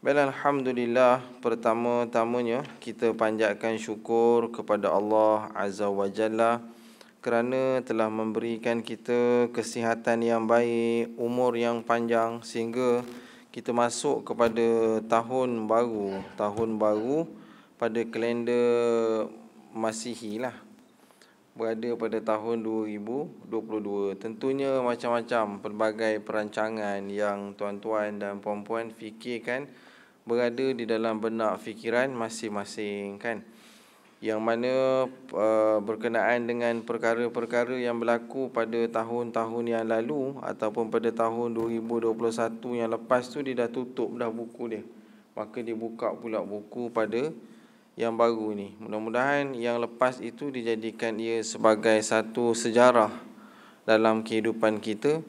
Alhamdulillah, pertama-tamanya kita panjatkan syukur kepada Allah Azza wa Jalla kerana telah memberikan kita kesihatan yang baik, umur yang panjang sehingga kita masuk kepada tahun baru pada kalender Masihi lah, berada pada tahun 2022. Tentunya macam-macam pelbagai perancangan yang tuan-tuan dan puan-puan fikirkan berada di dalam benak fikiran masing-masing, kan, yang mana berkenaan dengan perkara-perkara yang berlaku pada tahun-tahun yang lalu ataupun pada tahun 2021 yang lepas tu, dia dah tutup dah buku dia, maka dia buka pula buku pada yang baru ni. Mudah-mudahan yang lepas itu dijadikan ia sebagai satu sejarah dalam kehidupan kita.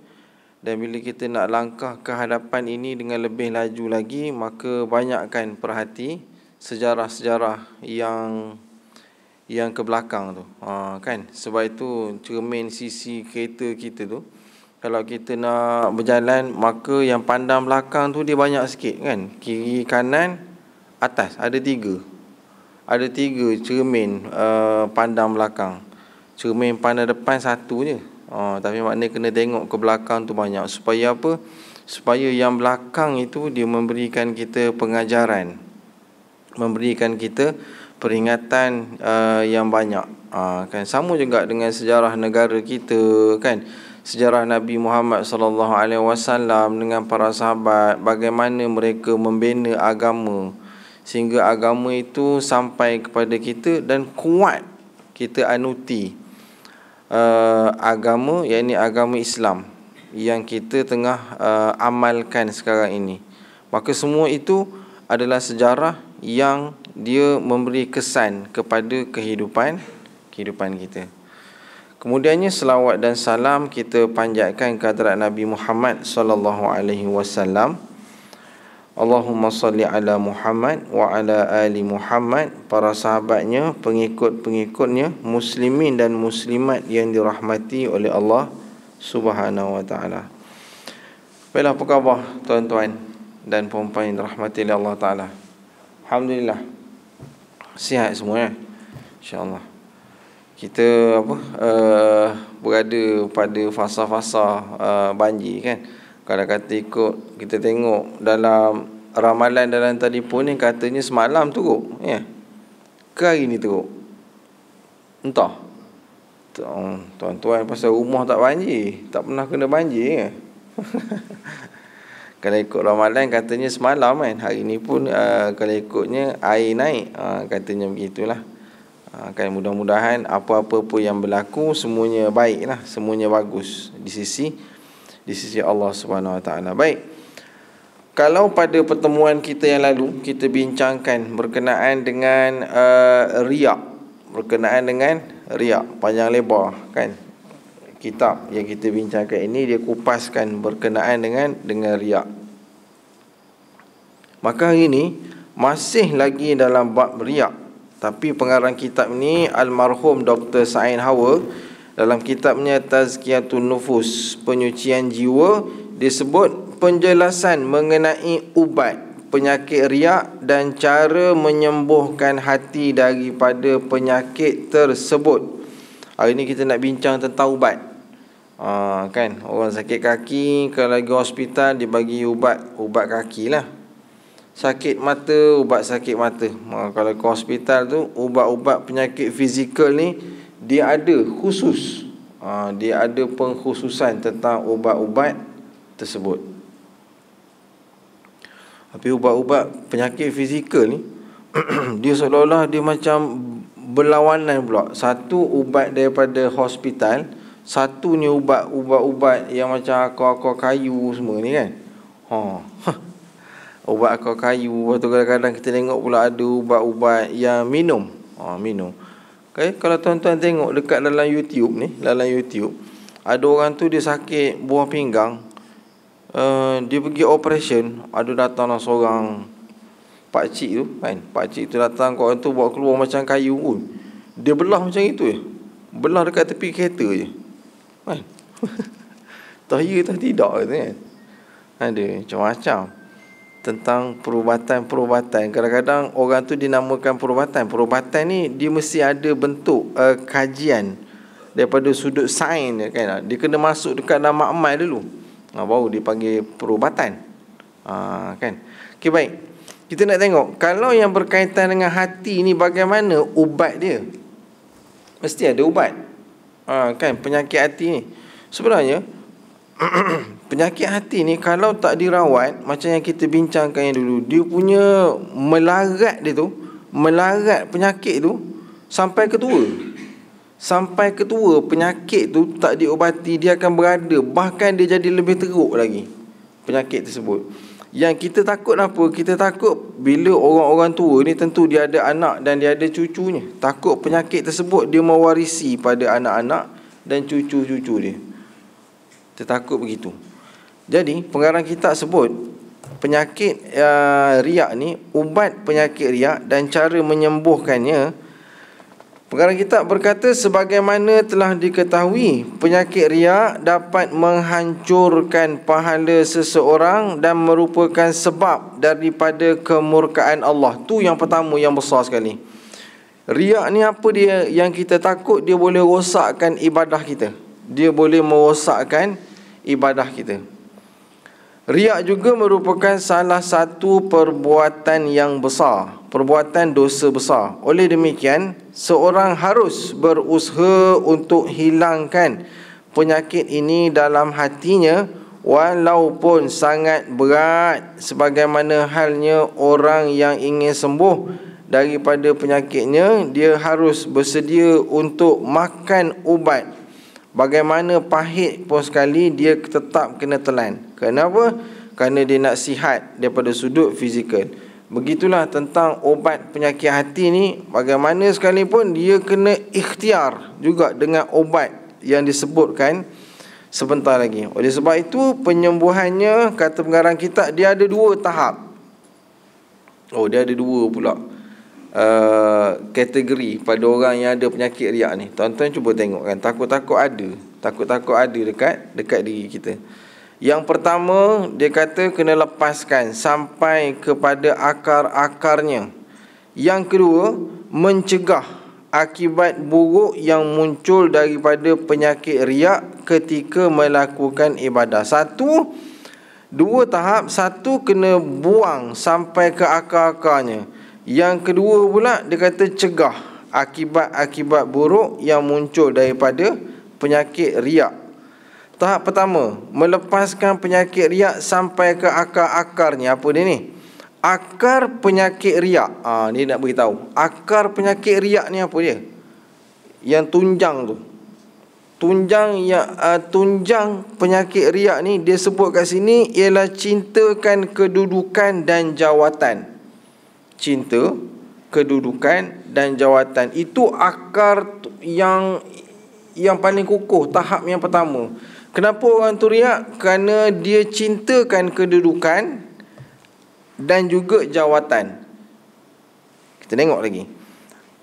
Dan bila kita nak langkah ke hadapan ini dengan lebih laju lagi, maka banyakkan perhati sejarah-sejarah yang ke belakang tu, kan. Sebab itu cermin sisi kereta kita tu, kalau kita nak berjalan, maka yang pandang belakang tu dia banyak sikit, kan. Kiri, kanan, atas, ada tiga cermin pandang belakang. Cermin pandang depan satu je. Tapi maknanya kena tengok ke belakang tu banyak. Supaya apa? Supaya yang belakang itu dia memberikan kita pengajaran, memberikan kita peringatan yang banyak. Kan, sama juga dengan sejarah negara kita, kan. Sejarah Nabi Muhammad sallallahu alaihi wasallam dengan para sahabat, bagaimana mereka membina agama sehingga agama itu sampai kepada kita dan kuat kita anuti agama, yakni agama Islam yang kita tengah amalkan sekarang ini. Maka semua itu adalah sejarah yang dia memberi kesan kepada kehidupan kita. Kemudiannya selawat dan salam kita panjatkan ke hadirat Nabi Muhammad sallallahu alaihi wasallam. Allahumma salli ala Muhammad wa ala ali Muhammad, para sahabatnya, pengikut-pengikutnya, muslimin dan muslimat yang dirahmati oleh Allah Subhanahu wa taala. Baiklah, apa khabar tuan-tuan dan puan-puan yang dirahmati oleh Allah taala? Alhamdulillah, sihat semua, ya? InsyaAllah. Kita berada pada fasa-fasa banjir, kan. Kalau kata ikut, kita tengok dalam ramalan dalam telefon ni, katanya semalam teruk, ya. Ke hari ni teruk, entah. Tuan-tuan pasal rumah tak banjir, tak pernah kena banjir, ya. Kalau ikut ramalan katanya semalam, kan. Hari ni pun kalau ikutnya air naik, katanya begitulah. Kan, mudah-mudahan apa-apa pun yang berlaku semuanya baiklah, semuanya bagus di sisi Allah Subhanahu Wa Taala. Baik. Kalau pada pertemuan kita yang lalu kita bincangkan berkenaan dengan riak, panjang lebar, kan. Kitab yang kita bincangkan ini dia kupaskan berkenaan dengan riak. Maka hari ini masih lagi dalam bab riak, tapi pengarang kitab ni almarhum Dr. Sa'in Hawa, dalam kitabnya Tazkiyatun Nufus, penyucian jiwa, disebut penjelasan mengenai ubat penyakit riak dan cara menyembuhkan hati daripada penyakit tersebut. Hari ini kita nak bincang tentang ubat. Kan, orang sakit kaki, kalau lagi hospital dia bagi ubat kaki lah. Sakit mata, ubat sakit mata. Kalau ke hospital tu, ubat-ubat penyakit fizikal ni dia ada khusus. Dia ada pengkhususan tentang ubat-ubat tersebut. Tapi ubat-ubat penyakit fizikal ni dia seolah-olah dia macam berlawanan pula. Satu ubat daripada hospital, satu ni ubat-ubat yang macam akar-akar kayu semua ni, kan. Ubat akar kayu. Lepas tu kadang-kadang kita tengok pula ada ubat-ubat yang minum. Okay? Kalau tuan-tuan tengok dekat dalam YouTube ni, ada orang tu dia sakit buah pinggang, dia pergi operation. Ada datang seorang pakcik tu, kan. Pakcik tu datang, orang tu bawa keluar macam kayu pun. Dia belah macam itu je, belah dekat tepi kereta je, kan. Tak ya tak tidak, kan. Ada macam-macam. tentang perubatan-perubatan. Kadang-kadang orang tu dinamakan perubatan. Perubatan ni dia mesti ada bentuk kajian daripada sudut sains kan. Dia kena masuk dekat dalam makmal dulu. Baru dipanggil perubatan. Kan. Okey, baik. Kita nak tengok kalau yang berkaitan dengan hati ni bagaimana ubat dia. Mesti ada ubat. Kan, penyakit hati ni. Sebenarnya penyakit hati ni kalau tak dirawat, macam yang kita bincangkan yang dulu, dia punya melarat dia tu, melarat penyakit tu sampai ke tua. Sampai ke tua penyakit tu tak diobati, dia akan berada, bahkan dia jadi lebih teruk lagi penyakit tersebut. Yang kita takut apa? Kita takut bila orang-orang tua ni tentu dia ada anak dan dia ada cucunya. Takut penyakit tersebut dia mewarisi pada anak-anak dan cucu-cucu dia. Kita takut begitu. Jadi pengarang kitab sebut penyakit riak ni, ubat penyakit riak dan cara menyembuhkannya. Pengarang kitab berkata sebagaimana telah diketahui penyakit riak dapat menghancurkan pahala seseorang dan merupakan sebab daripada kemurkaan Allah. Tu yang pertama yang besar sekali. Riak ni apa dia yang kita takut? Dia boleh rosakkan ibadah kita. Dia boleh merosakkan ibadah kita. Riak juga merupakan salah satu perbuatan yang besar, perbuatan dosa besar. Oleh demikian, seorang harus berusaha untuk hilangkan penyakit ini dalam hatinya, walaupun sangat berat, sebagaimana halnya orang yang ingin sembuh daripada penyakitnya, dia harus bersedia untuk makan ubat. Bagaimana pahit pun sekali, dia tetap kena telan. Kenapa? Kerana dia nak sihat daripada sudut fizikal. Begitulah tentang obat penyakit hati ni. Bagaimana sekalipun dia kena ikhtiar juga dengan obat yang disebutkan sebentar lagi. Oleh sebab itu penyembuhannya, kata pengarang kitab, dia ada dua tahap. Dia ada dua pula kategori pada orang yang ada penyakit riak ni. Tuan-tuan cuba tengok kan, takut-takut ada dekat diri kita. Yang pertama, dia kata kena lepaskan sampai kepada akar-akarnya. Yang kedua, mencegah akibat buruk yang muncul daripada penyakit riak ketika melakukan ibadah. Dua tahap. Satu, kena buang sampai ke akar-akarnya. Yang kedua pula, dia kata cegah akibat-akibat buruk yang muncul daripada penyakit riak. Tahap pertama, melepaskan penyakit riak sampai ke akar-akarnya. Apa dia ni? Akar penyakit riak. Dia nak beritahu. Akar penyakit riak ni apa dia? Yang tunjang tu. Tunjang penyakit riak ni dia sebut kat sini ialah cintakan kedudukan dan jawatan. Cinta, kedudukan dan jawatan. Itu akar yang paling kukuh, tahap yang pertama. Kenapa orang tu riak? Kerana dia cintakan kedudukan dan juga jawatan. Kita tengok lagi.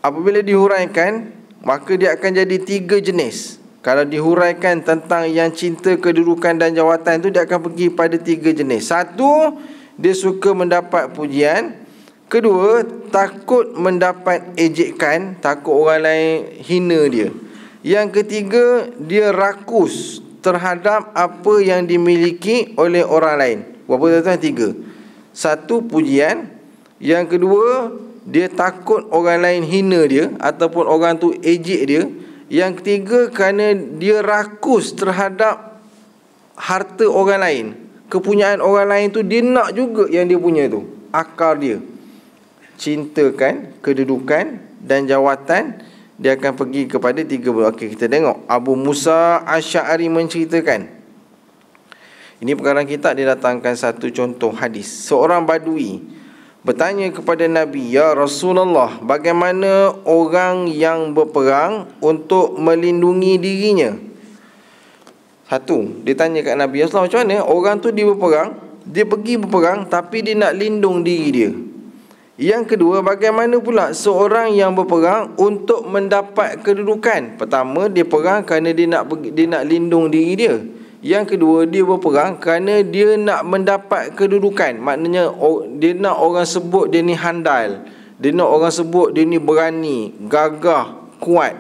Apabila dihuraikan, maka dia akan jadi 3 jenis. Kalau dihuraikan tentang yang cinta, kedudukan dan jawatan tu, dia akan pergi pada 3 jenis. Satu, dia suka mendapat pujian. Kedua, takut mendapat ejekan, takut orang lain hina dia. Yang ketiga, dia rakus terhadap apa yang dimiliki oleh orang lain. Berapa tuan-tuan? 3. Satu, pujian. Yang kedua, dia takut orang lain hina dia ataupun orang tu ejek dia. Yang ketiga, kerana dia rakus terhadap harta orang lain, kepunyaan orang lain tu, dia nak juga yang dia punya tu. Akar dia cintakan kedudukan dan jawatan, dia akan pergi kepada 3 benda. Okey, kita tengok. Abu Musa Asy'ari menceritakan. Ini pengarang kitab dia datangkan satu contoh hadis. Seorang badui bertanya kepada Nabi, "Ya Rasulullah, bagaimana orang yang berperang untuk melindungi dirinya?" Satu, dia tanya kat Nabi, "Ya Rasulullah, macam mana orang tu dia berperang, dia pergi berperang tapi dia nak lindung diri dia?" Yang kedua, bagaimana pula seorang yang berperang untuk mendapat kedudukan? Pertama, dia perang kerana dia nak lindung diri dia. Yang kedua, dia berperang kerana dia nak mendapat kedudukan. Maknanya dia nak orang sebut dia ni handal, dia nak orang sebut dia ni berani, gagah, kuat.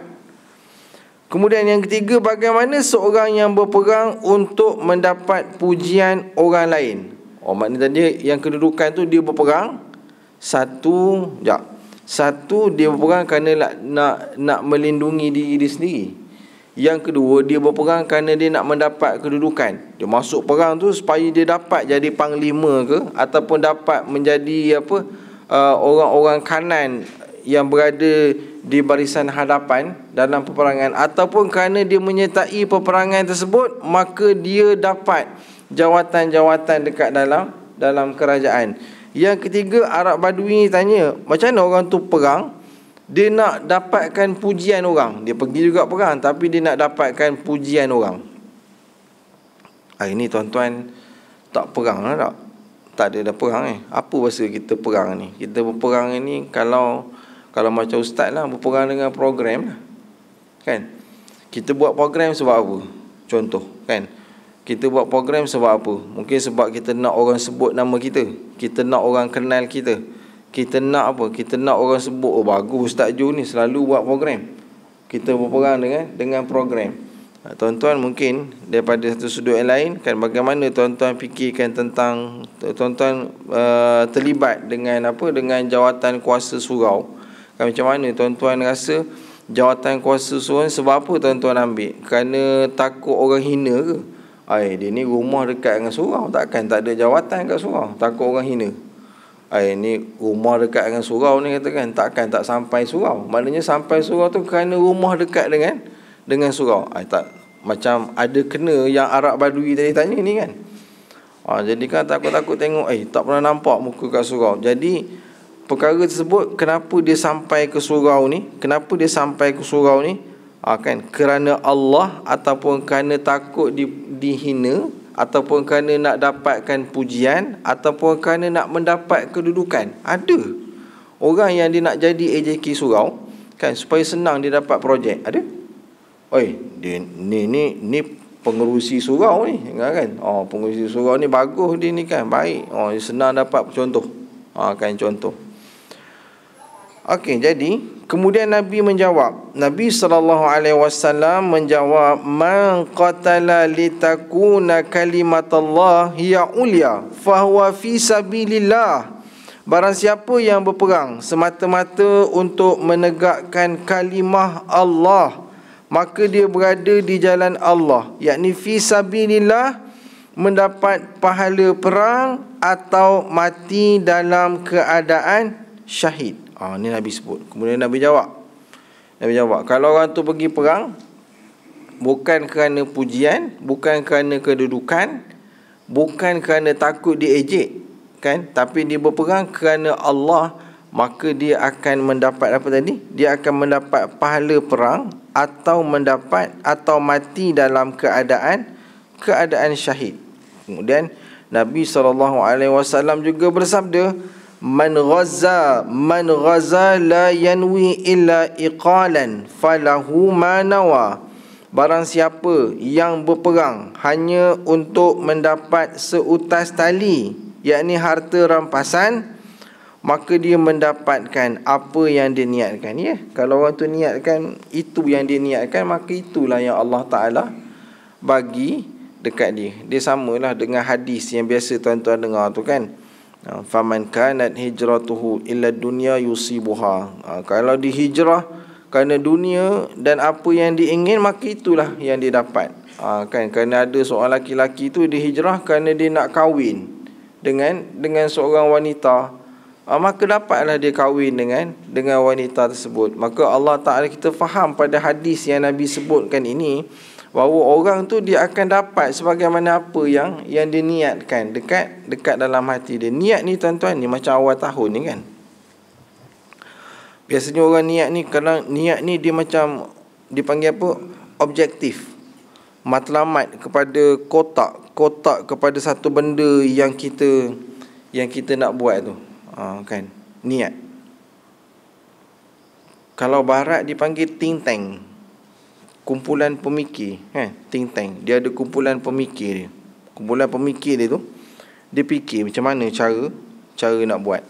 Kemudian yang ketiga, bagaimana seorang yang berperang untuk mendapat pujian orang lain. Maknanya tadi yang kedudukan tu dia berperang. Satu, dia berperang kerana nak melindungi diri dia sendiri. Yang kedua, dia berperang kerana dia nak mendapat kedudukan. Dia masuk perang tu supaya dia dapat jadi panglima ke, ataupun dapat menjadi orang-orang kanan yang berada di barisan hadapan dalam peperangan, ataupun kerana dia menyertai peperangan tersebut, maka dia dapat jawatan-jawatan dekat dalam kerajaan. Yang ketiga, Arab Badui tanya, macam mana orang tu perang, dia nak dapatkan pujian orang. Dia pergi juga perang, tapi dia nak dapatkan pujian orang. Hari ni tuan-tuan tak perang lah tak? Tak ada dah perang Apa bahasa kita perang ni? Kita berperang ni kalau macam ustaz lah, berperang dengan program lah, kan? Kita buat program sebab apa? Contoh, kan? Kita buat program sebab apa? Mungkin sebab kita nak orang sebut nama kita, kita nak orang kenal kita, kita nak apa? Kita nak orang sebut, oh bagus Ustaz Ju ni selalu buat program. Kita berperang dengan program. Tuan-tuan mungkin daripada satu sudut yang lain, kan, bagaimana tuan-tuan fikirkan tentang tuan-tuan terlibat dengan dengan jawatan kuasa surau. Kan, macam mana tuan-tuan rasa jawatan kuasa surau sebab apa tuan-tuan ambil? Kerana takut orang hina ke? Dia ni rumah dekat dengan surau, takkan tak ada jawatan kat surau, takut orang hina. Ni rumah dekat dengan surau ni, katakan takkan tak sampai surau. Maknanya sampai surau tu kerana rumah dekat dengan surau. Tak, macam ada kena yang Arab Badui tadi tanya ni, kan. Jadi kan takut-takut tengok, tak pernah nampak muka kat surau. Jadi perkara tersebut, kenapa dia sampai ke surau ni? Kenapa dia sampai ke surau ni? Kan, kerana Allah, ataupun kerana takut dihina, ataupun kerana nak dapatkan pujian, ataupun kerana nak mendapat kedudukan. Ada orang yang dia nak jadi AJK surau, kan, supaya senang dia dapat projek. Ada. Dia ni pengerusi surau ni, kan? Pengerusi surau ni bagus dia ni, kan, baik. Dia senang dapat contoh. Kan, contoh. Jadi kemudian Nabi menjawab. Nabi SAW menjawab, man qatala litakuna kalimatullah hiya ulya fahuwa fi sabilillah. Barang siapa yang berperang semata-mata untuk menegakkan kalimah Allah, maka dia berada di jalan Allah, yakni fi sabilillah, mendapat pahala perang atau mati dalam keadaan syahid. Ni Nabi sebut. Kemudian Nabi jawab, kalau orang tu pergi perang bukan kerana pujian, bukan kerana kedudukan, bukan kerana takut diejek, kan, tapi dia berperang kerana Allah, maka dia akan mendapat apa tadi? Dia akan mendapat pahala perang atau mati dalam keadaan syahid. Kemudian Nabi SAW juga bersabda, Man ghaza la yanwi illa iqalan falahu ma nawa. Barang siapa yang berperang hanya untuk mendapat seutas tali, yakni harta rampasan, maka dia mendapatkan apa yang dia niatkan. Kalau orang tu niatkan itu yang dia niatkan, maka itulah yang Allah Ta'ala bagi dekat dia. Dia samalah dengan hadis yang biasa tuan-tuan dengar tu, kan. Faman kanat hijratuhu illa dunya yusibuha. Kalau dihijrah kerana dunia dan apa yang diingin, maka itulah yang dia dapat. Kan, kerana ada seorang laki-laki tu dihijrah kerana dia nak kahwin dengan seorang wanita, maka dapatlah dia kahwin dengan wanita tersebut. Maka Allah Ta'ala, kita faham pada hadis yang Nabi sebutkan ini, bahawa orang tu dia akan dapat sebagaimana apa yang dia niatkan dekat dalam hati dia. Niat ni tuan-tuan ni macam awal tahun ni, kan. Biasanya orang niat ni, kalau niat ni dia macam dipanggil apa? Objektif. Matlamat kepada kotak kepada satu benda yang kita nak buat tu. Kan, niat. Kalau barat dipanggil think tank. kumpulan pemikir, think tank. Dia ada kumpulan pemikir dia. Kumpulan pemikir dia tu, dia fikir macam mana cara nak buat.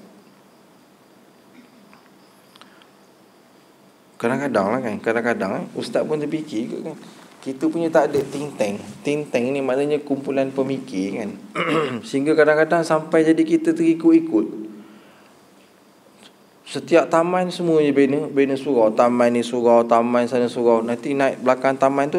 Kadang-kadang ustaz pun terfikir ke kan. Kita punya tak ada think tank. Think tank ni maknanya kumpulan pemikir kan. Sehingga kadang-kadang sampai jadi kita terikut-ikut. Setiap taman semuanya bina surau. Taman ni surau, taman sana surau. Nanti naik belakang taman tu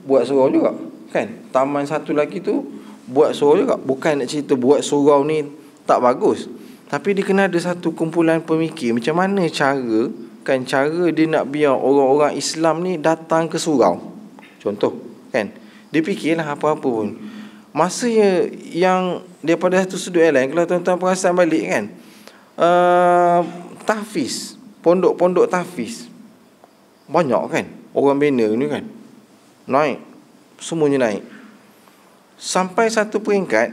buat surau juga kan. Taman satu lagi tu buat surau juga. Bukan nak cerita buat surau ni tak bagus, tapi dia kena ada satu kumpulan pemikir. Macam mana cara dia nak biar orang-orang Islam ni datang ke surau. Contoh kan, dia fikirlah apa-apa pun. Masa yang daripada satu sudut yang lain, kalau tuan-tuan perasan balik kan, tahfiz, pondok-pondok tahfiz banyak kan. Orang bina ni kan naik, semuanya naik. Sampai satu peringkat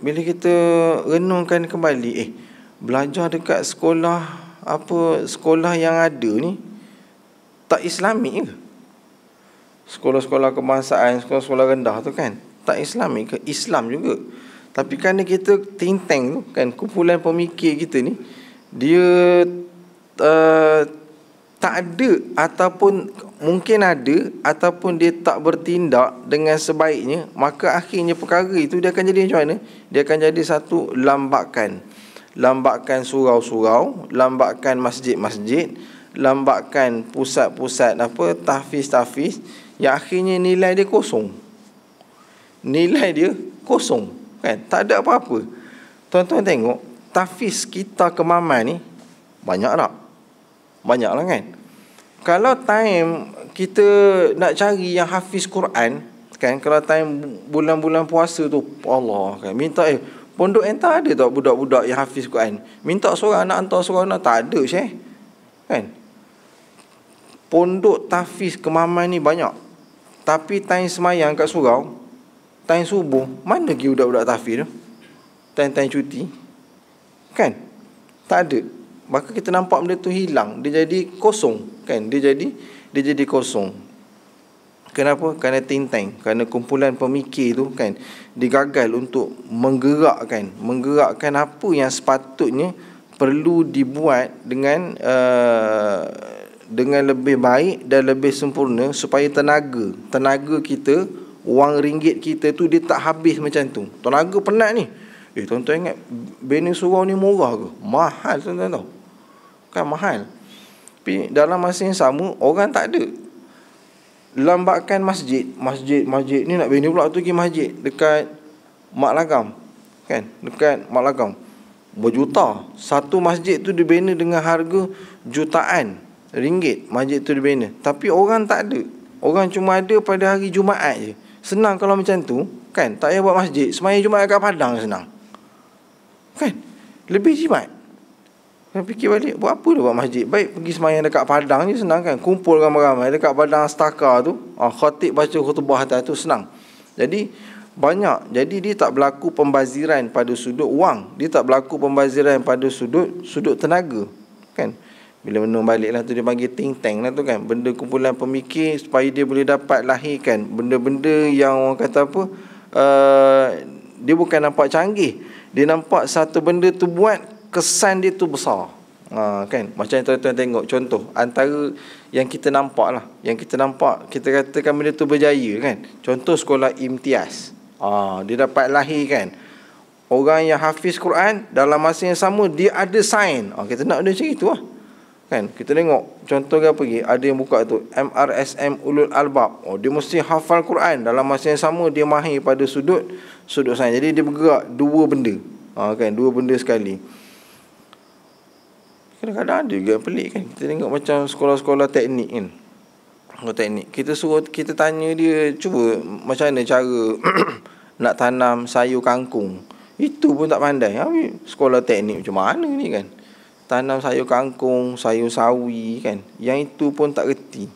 bila kita renungkan kembali, belajar dekat sekolah yang ada ni tak Islamik ke? Sekolah-sekolah kebangsaan, sekolah-sekolah rendah tu kan tak Islamik ke? Islam juga. Tapi kerana kita think tank tu kan, kumpulan pemikir kita ni, dia tak ada, ataupun mungkin ada, ataupun dia tak bertindak dengan sebaiknya, maka akhirnya perkara itu dia akan jadi macam mana? Dia akan jadi satu lambakan surau-surau, lambakan masjid-masjid, lambakan pusat-pusat tahfiz yang akhirnya nilai dia kosong kan, tak ada apa-apa. Tuan-tuan tengok tahfiz kita ke Maman ni banyaklah kan. Kalau time kita nak cari yang hafiz Quran kan, kalau time bulan-bulan puasa tu, Allah kan, minta pondok entah ada tak budak-budak yang hafiz Quran, minta seorang nak hantar seorang nak, tak ada Syekh kan. Pondok tahfiz ke Maman ni banyak, tapi time semayang kat surau, time subuh, mana pergi budak-budak tahfiz tu? Time cuti kan, tak ada. Maka kita nampak benda tu hilang, dia jadi kosong kan, dia jadi kosong. Kenapa? Kerana think tank, kerana kumpulan pemikir tu kan, digagal untuk menggerakkan apa yang sepatutnya perlu dibuat dengan lebih baik dan lebih sempurna, supaya tenaga kita, wang ringgit kita tu dia tak habis macam tu. Tenaga penat ni. Tuan-tuan ingat bina surau ni murah ke? Mahal, tuan-tuan tahu. Kan mahal. Tapi dalam masa yang sama, orang tak ada. Lambakan masjid ni nak bina pula tu pergi masjid dekat Mak Lagam kan, dekat Mak Lagam berjuta. Satu masjid tu dibina dengan harga jutaan ringgit, masjid tu dibina. Tapi orang tak ada. Orang cuma ada pada hari Jumaat je. Senang kalau macam tu kan, tak payah buat masjid, sembahyang Jumaat kat Padang senang kan, lebih jimat. Saya fikir balik, buat apa dia buat masjid? Baik pergi sembahyang dekat Padang je senang kan, kumpul ramai-ramai dekat Padang Astaka tu, khatib baca khutbah atas tu senang. Jadi banyak. Jadi dia tak berlaku pembaziran pada sudut wang, dia tak berlaku pembaziran pada sudut tenaga kan. Bila menung balik lah tu, dia panggil think tank lah tu kan, benda kumpulan pemikir, supaya dia boleh dapat lahirkan benda-benda yang orang kata apa, dia bukan nampak canggih, dia nampak satu benda tu buat kesan dia tu besar. Kan, macam yang tuan-tuan tengok contoh antara yang kita nampak lah, kita katakan benda tu berjaya kan. Contoh sekolah imtiaz, dia dapat lahir kan orang yang hafiz Quran, dalam masa yang sama dia ada sains. Kita nak dia macam itu lah kan. Kita tengok contoh apa lagi, ada yang buka tu MRSM Ulul Albab, dia mesti hafal Quran, dalam masa yang sama dia mahir pada sudut sains. Jadi dia bergerak dua benda kan, dua benda sekali. Kadang-kadang ada juga pelik kan. Kita tengok macam sekolah-sekolah teknik kan, teknik, kita tanya dia, cuba macam mana cara nak tanam sayur kangkung, itu pun tak pandai. Sekolah teknik macam mana ni kan, tanam sayur kangkung, sayur sawi kan, yang itu pun tak reti.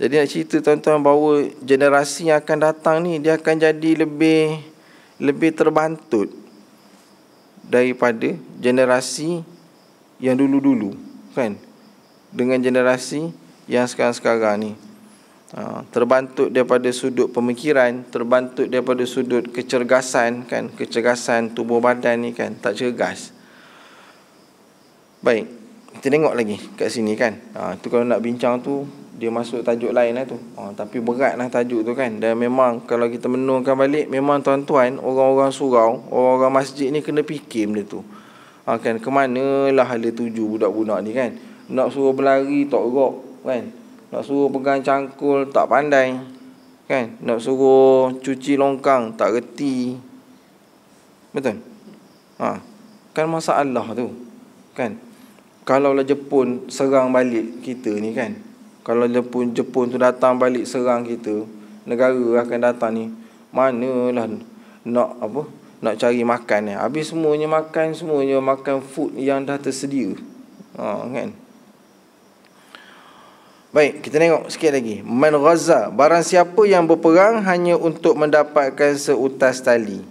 Jadi nak cerita tuan-tuan bahawa generasi yang akan datang ni, dia akan jadi lebih terbantut daripada generasi yang dulu-dulu kan. dengan generasi yang sekarang-sekarang ni. Terbantuk daripada sudut pemikiran, terbantuk daripada sudut kecergasan kan, kecergasan tubuh badan ni kan, tak cergas. Baik, kita tengok lagi kat sini kan. Tu kalau nak bincang tu dia masuk tajuk lain lah tu. Tapi beratlah tajuk tu kan. Dan memang kalau kita menungkan balik, memang tuan-tuan, orang-orang surau, orang-orang masjid ni kena fikir benda tu. Kan, kemanalah hala tuju budak-budak ni kan. Nak suruh berlari tak gerak kan. Nak suruh pegang cangkul tak pandai kan. Nak suruh cuci longkang tak reti. Betul? Kan masalah tu kan. Kalaulah Jepun serang balik kita ni kan, kalau Jepun tu datang balik serang kita, negara akan datang ni, manalah nak apa, nak cari makan ni. Habis semuanya makan food yang dah tersedia. Kan. Baik, kita tengok sikit lagi. Man ghaza, barang siapa yang berperang hanya untuk mendapatkan seutas tali,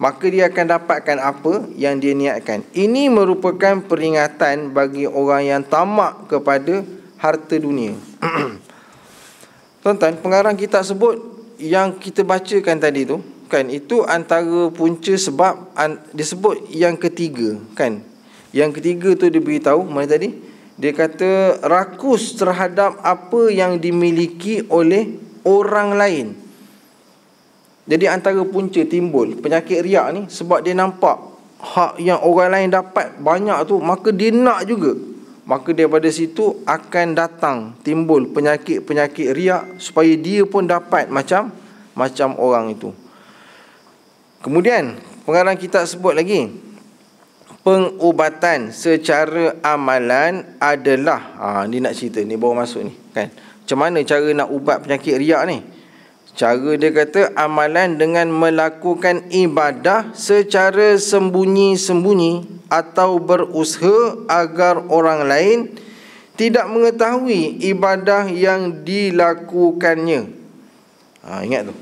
maka dia akan dapatkan apa yang dia niatkan. Ini merupakan peringatan bagi orang yang tamak kepada harta dunia. Tuan-tuan, pengarang kitab sebut yang kita bacakan tadi tu kan, itu antara punca sebab disebut yang ketiga kan. Yang ketiga tu dia beritahu mana tadi? Dia kata rakus terhadap apa yang dimiliki oleh orang lain. Jadi antara punca timbul penyakit riak ni sebab dia nampak hak yang orang lain dapat banyak tu, maka dia nak juga. Maka daripada situ akan datang timbul penyakit-penyakit riak supaya dia pun dapat macam orang itu. Kemudian pengarang kitab sebut lagi, pengubatan secara amalan adalah, ni nak cerita ni baru masuk ni kan. Macam mana cara nak ubat penyakit riak ni? Cara dia kata amalan dengan melakukan ibadah secara sembunyi-sembunyi atau berusaha agar orang lain tidak mengetahui ibadah yang dilakukannya. Ingat tu.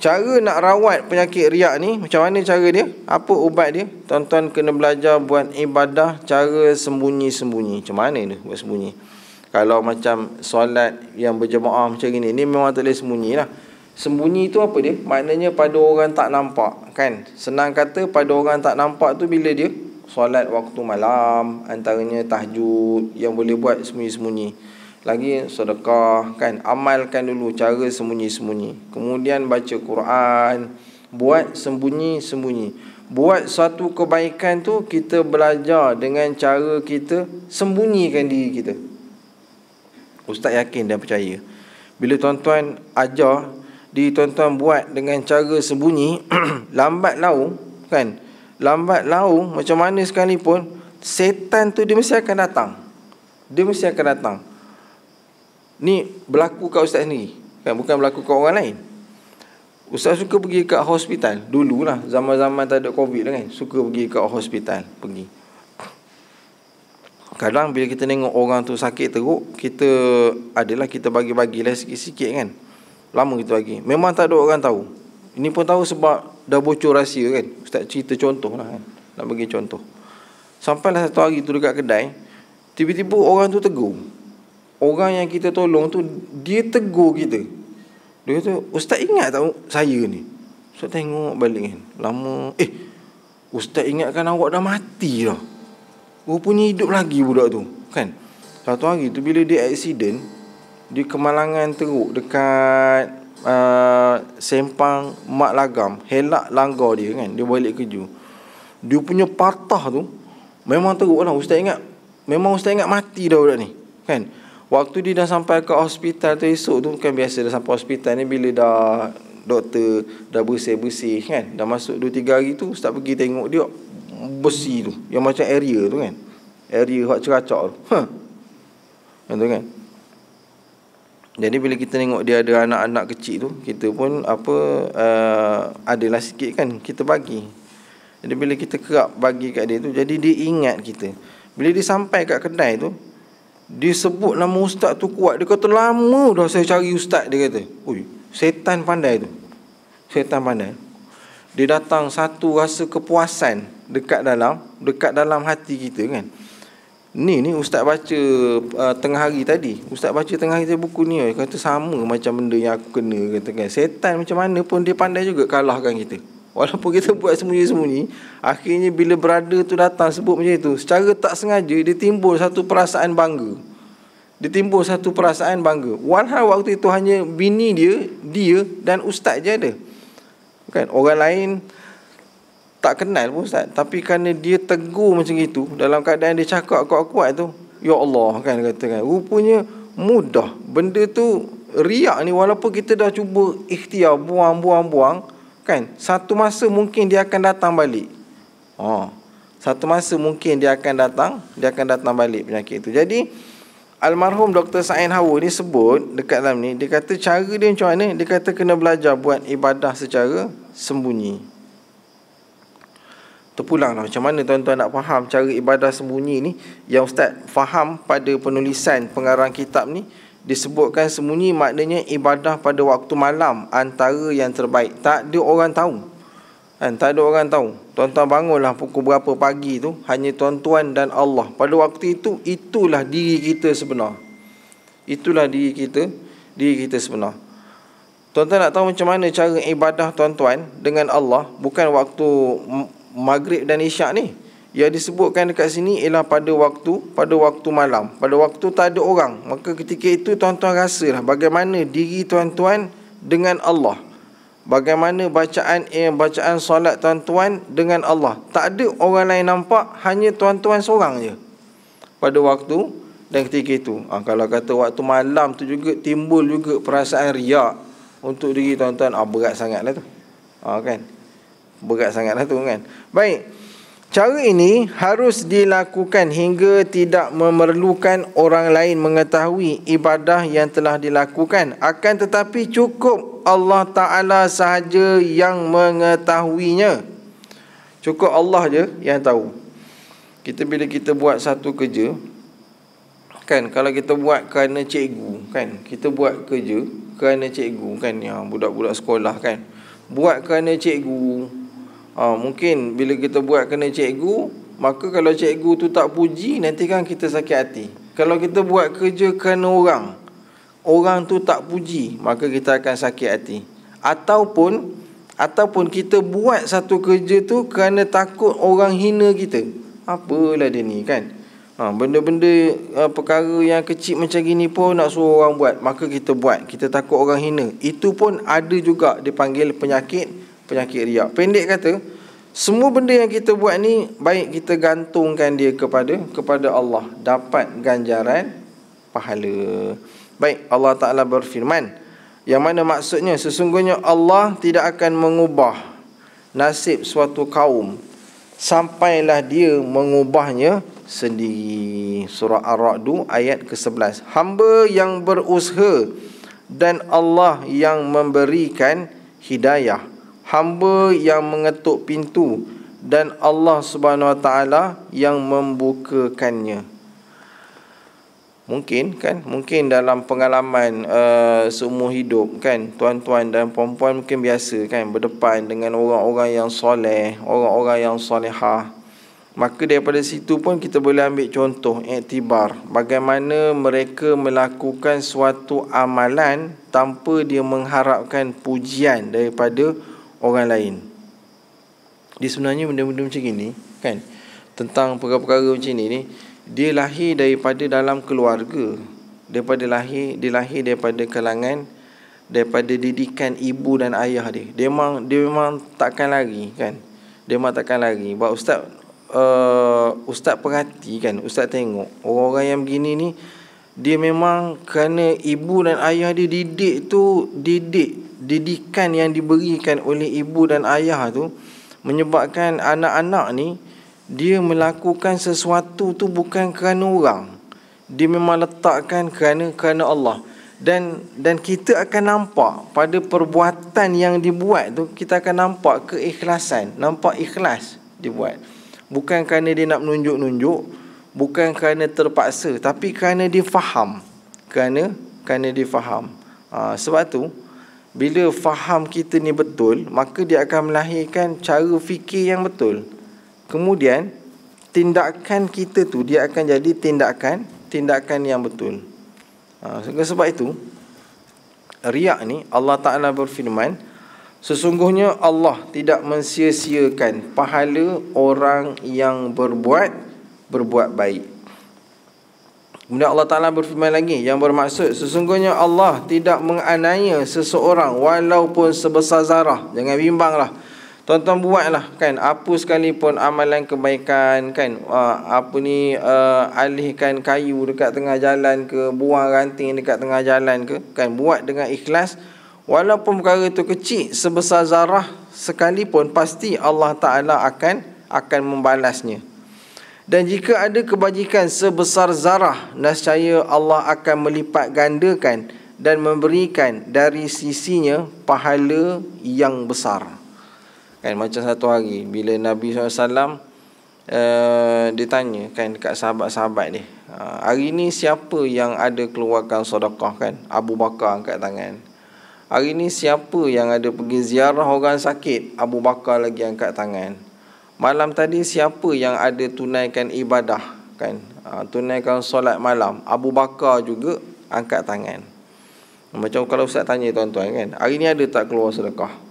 Cara nak rawat penyakit riak ni, macam mana cara dia? Apa ubat dia? Tuan-tuan kena belajar buat ibadah cara sembunyi-sembunyi. Macam mana dia buat sembunyi? Kalau macam solat yang berjemaah macam ni memang tak boleh sembunyi lah. Sembunyi tu apa dia? Maknanya pada orang tak nampak kan. Senang kata pada orang tak nampak tu bila dia solat waktu malam, antaranya tahajud yang boleh buat sembunyi-sembunyi. Lagi sedekah kan, amalkan dulu cara sembunyi-sembunyi. Kemudian baca Quran, buat sembunyi-sembunyi. Buat suatu kebaikan tu kita belajar dengan cara kita sembunyikan diri kita. Ustaz yakin dan percaya, bila tuan-tuan ajar di tuan-tuan buat dengan cara sembunyi, lambat laun kan, lambat laun macam mana sekalipun, setan tu dia mesti akan datang. Dia mesti akan datang. Ni berlaku kat ustaz sendiri kan, bukan berlaku kat orang lain. Ustaz suka pergi kat hospital. Dululah zaman-zaman tak ada Covid lah kan, suka pergi kat hospital. Pergi. Kadang bila kita tengok orang tu sakit teruk, kita bagi-bagilah sikit-sikit kan. Lama kita bagi. Memang tak ada orang tahu. Ini pun tahu sebab dah bocor rahsia kan. Ustaz cerita contoh lah kan. Nak bagi contoh. Sampailah satu hari tu dekat kedai, tiba-tiba orang tu tegur. Orang yang kita tolong tu, dia tegur kita. Dia kata, Ustaz ingat tak saya ni? Ustaz tengok balik kan. Lama. Ustaz ingatkan awak dah mati dah. Rupanya hidup lagi budak tu kan. Satu hari tu bila dia accident di Kemalangan Teruk dekat Sempang Mak Lagam, helak langgar dia kan, dia balik kerja, dia punya patah tu memang teruk lah. Ustaz ingat mati dah budak ni kan. Waktu dia dah sampai ke hospital tu esok tu kan, biasa dah sampai hospital ni bila dah doktor dah bersih-bersih kan, dah masuk 2-3 hari tu, Ustaz pergi tengok dia besi tu yang macam area tu kan, area hak ceracak tu tu kan. Jadi bila kita tengok dia ada anak-anak kecil tu, kita pun adalah sikit kan kita bagi. Jadi bila kita kerap bagi kat dia tu, jadi dia ingat kita. Bila dia sampai kat kedai tu, dia sebut nama ustaz tu kuat. Dia kata lama dah saya cari ustaz, dia kata. Ui, setan pandai tu. Setan pandai. Dia datang satu rasa kepuasan dekat dalam hati kita kan. Ni ustaz baca tengah hari tadi. Ustaz baca tengah hari tadi buku ni, kata sama macam benda yang aku kena, kata kan. Setan macam mana pun dia pandai juga kalahkan kita. Walaupun kita buat sembunyi-sembunyi, akhirnya bila brother tu datang sebut macam itu, secara tak sengaja dia timbul satu perasaan bangga. Walhal waktu itu hanya bini dia dan ustaz je ada. Kan orang lain tak kenal pun ustaz, tapi kerana dia tegur macam itu, dalam keadaan dia cakap kuat-kuat tu, ya Allah kan, kata kan, rupanya mudah benda tu. Riak ni walaupun kita dah cuba ikhtiar buang kan, satu masa mungkin dia akan datang balik. Satu masa mungkin dia akan datang balik penyakit itu. Jadi almarhum Dr. Sa'in Hawa ni sebut dekat dalam ni, dia kata cara dia macam mana? Dia kata kena belajar buat ibadah secara sembunyi. Terpulanglah macam mana tuan-tuan nak faham cara ibadah sembunyi ni. Yang ustaz faham pada penulisan pengarang kitab ni, disebutkan sembunyi maknanya ibadah pada waktu malam antara yang terbaik. Tak ada orang tahu kan, tak ada orang tahu. Tuan-tuan bangunlah pukul berapa pagi tu, hanya tuan-tuan dan Allah. Pada waktu itu, itulah diri kita sebenar. Sebenar. Tuan-tuan nak tahu macam mana cara ibadah tuan-tuan dengan Allah, bukan waktu Maghrib dan Isyak ni. Yang disebutkan dekat sini ialah pada waktu malam, pada waktu tak ada orang. Maka ketika itu tuan-tuan rasalah bagaimana diri tuan-tuan dengan Allah. Bagaimana bacaan solat tuan-tuan dengan Allah. Tak ada orang lain nampak, hanya tuan-tuan seorang je pada waktu dan ketika itu. Kalau kata waktu malam tu juga timbul juga perasaan riak untuk diri tuan-tuan, berat sangatlah tu. Kan? Berat sangatlah tu kan. Baik. Cara ini harus dilakukan hingga tidak memerlukan orang lain mengetahui ibadah yang telah dilakukan. Akan tetapi cukup Allah Ta'ala sahaja yang mengetahuinya. Cukup Allah je yang tahu. Bila kita buat satu kerja, kan, kalau kita buat kerana cikgu, kan, kita buat kerja kerana cikgu, kan, yang budak-budak sekolah, kan, buat kerana cikgu. Mungkin bila kita buat kerana cikgu, maka kalau cikgu tu tak puji, nanti kan kita sakit hati. Kalau kita buat kerja kerana orang tu tak puji, maka kita akan sakit hati. Ataupun kita buat satu kerja tu kerana takut orang hina kita. Apalah dia ni, kan. Benda-benda perkara yang kecil macam gini pun nak suruh orang buat, maka kita buat, kita takut orang hina. Itu pun ada juga dipanggil penyakit riak. Pendek kata, semua benda yang kita buat ni baik kita gantungkan dia kepada Allah, dapat ganjaran pahala. Baik, Allah Ta'ala berfirman, yang mana maksudnya sesungguhnya Allah tidak akan mengubah nasib suatu kaum sampailah dia mengubahnya sendiri. Surah Ar-Ra'd ayat ke-11. Hamba yang berusaha dan Allah yang memberikan hidayah. Hamba yang mengetuk pintu dan Allah Subhanahu Wa Taala yang membukakannya. Mungkin dalam pengalaman seumur hidup, kan, tuan-tuan dan puan-puan mungkin biasa, kan, berdepan dengan orang-orang yang soleh, orang-orang yang solehah. Maka daripada situ pun kita boleh ambil contoh, iktibar, bagaimana mereka melakukan suatu amalan tanpa dia mengharapkan pujian daripada orang lain. Dia sebenarnya benda-benda macam ni, kan, tentang perkara-perkara macam ni, dia lahir daripada dalam keluarga, dia lahir daripada kalangan, daripada didikan ibu dan ayah dia. Dia memang takkan lari, kan. Dia memang takkan lari. Sebab ustaz perhati, kan, ustaz tengok orang-orang yang begini ni, dia memang kerana ibu dan ayah dia didikan yang diberikan oleh ibu dan ayah tu menyebabkan anak-anak ni dia melakukan sesuatu tu bukan kerana orang. Dia memang letakkan kerana Allah. Dan kita akan nampak pada perbuatan yang dibuat tu, kita akan nampak keikhlasan, nampak ikhlas dibuat. Bukan kerana dia nak menunjuk-nunjuk, bukan kerana terpaksa, tapi kerana dia faham. Kerana dia faham. Sebab tu bila faham kita ni betul, maka dia akan melahirkan cara fikir yang betul. Kemudian tindakan kita tu dia akan jadi tindakan yang betul. Sebab itu riak ni Allah Ta'ala berfirman, sesungguhnya Allah tidak mensia-siakan pahala orang yang berbuat baik. Kemudian Allah Ta'ala berfirman lagi yang bermaksud, sesungguhnya Allah tidak menganiaya seseorang walaupun sebesar zarah. Jangan bimbanglah. Tuan-tuan buatlah kan, apa sekalipun amalan kebaikan kan, alihkan kayu dekat tengah jalan ke, buang ranting dekat tengah jalan ke, kan, buat dengan ikhlas. Walaupun perkara itu kecil sebesar zarah sekalipun, pasti Allah Ta'ala akan membalasnya. Dan jika ada kebajikan sebesar zarah, nescaya Allah akan melipat gandakan dan memberikan dari sisinya pahala yang besar. Kan, macam satu hari bila Nabi SAW ditanya kan dekat sahabat-sahabat dia, hari ni siapa yang ada keluarkan sedekah kan? Abu Bakar angkat tangan. Hari ni siapa yang ada pergi ziarah orang sakit? Abu Bakar lagi angkat tangan. Malam tadi siapa yang ada tunaikan ibadah kan? Tunaikan solat malam? Abu Bakar juga angkat tangan. Macam kalau Ustaz tanya tuan-tuan kan, hari ni ada tak keluar sedekah?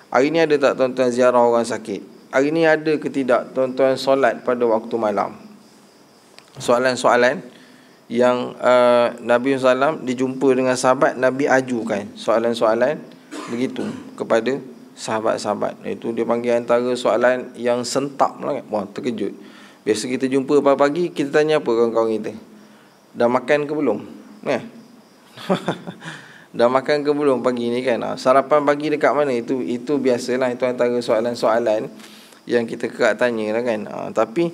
Hari ni ada tak tuan-tuan ziarah orang sakit? Hari ni ada ke tidak tuan-tuan solat pada waktu malam? Soalan-soalan yang Nabi SAW dijumpa dengan sahabat, Nabi ajukan soalan-soalan begitu kepada sahabat-sahabat. Itu dia panggil antara soalan yang sentap lah kan. Wah, terkejut. Biasa kita jumpa pagi-pagi, kita tanya apa kawan-kawan kita? Dah makan ke belum? Dah makan ke belum pagi ni kan? Sarapan pagi dekat mana? Itu biasalah, itu antara soalan-soalan yang kita kerap tanya lah kan. Tapi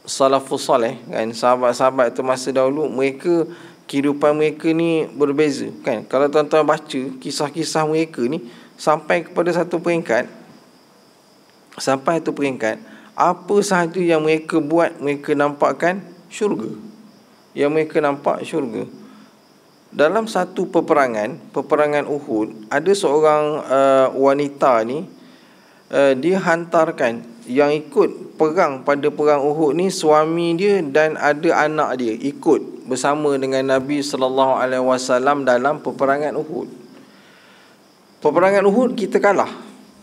salafus salih kan, sahabat-sahabat tu masa dahulu, mereka, kehidupan mereka ni berbeza kan. Kalau tuan-tuan baca kisah-kisah mereka ni, sampai kepada satu peringkat, apa sahaja yang mereka buat, mereka nampakkan syurga. Yang mereka nampak syurga. Dalam satu peperangan Uhud, ada seorang wanita ni, dia hantarkan, yang ikut perang pada perang Uhud ni suami dia dan ada anak dia ikut bersama dengan Nabi SAW dalam peperangan Uhud. Peperangan Uhud kita kalah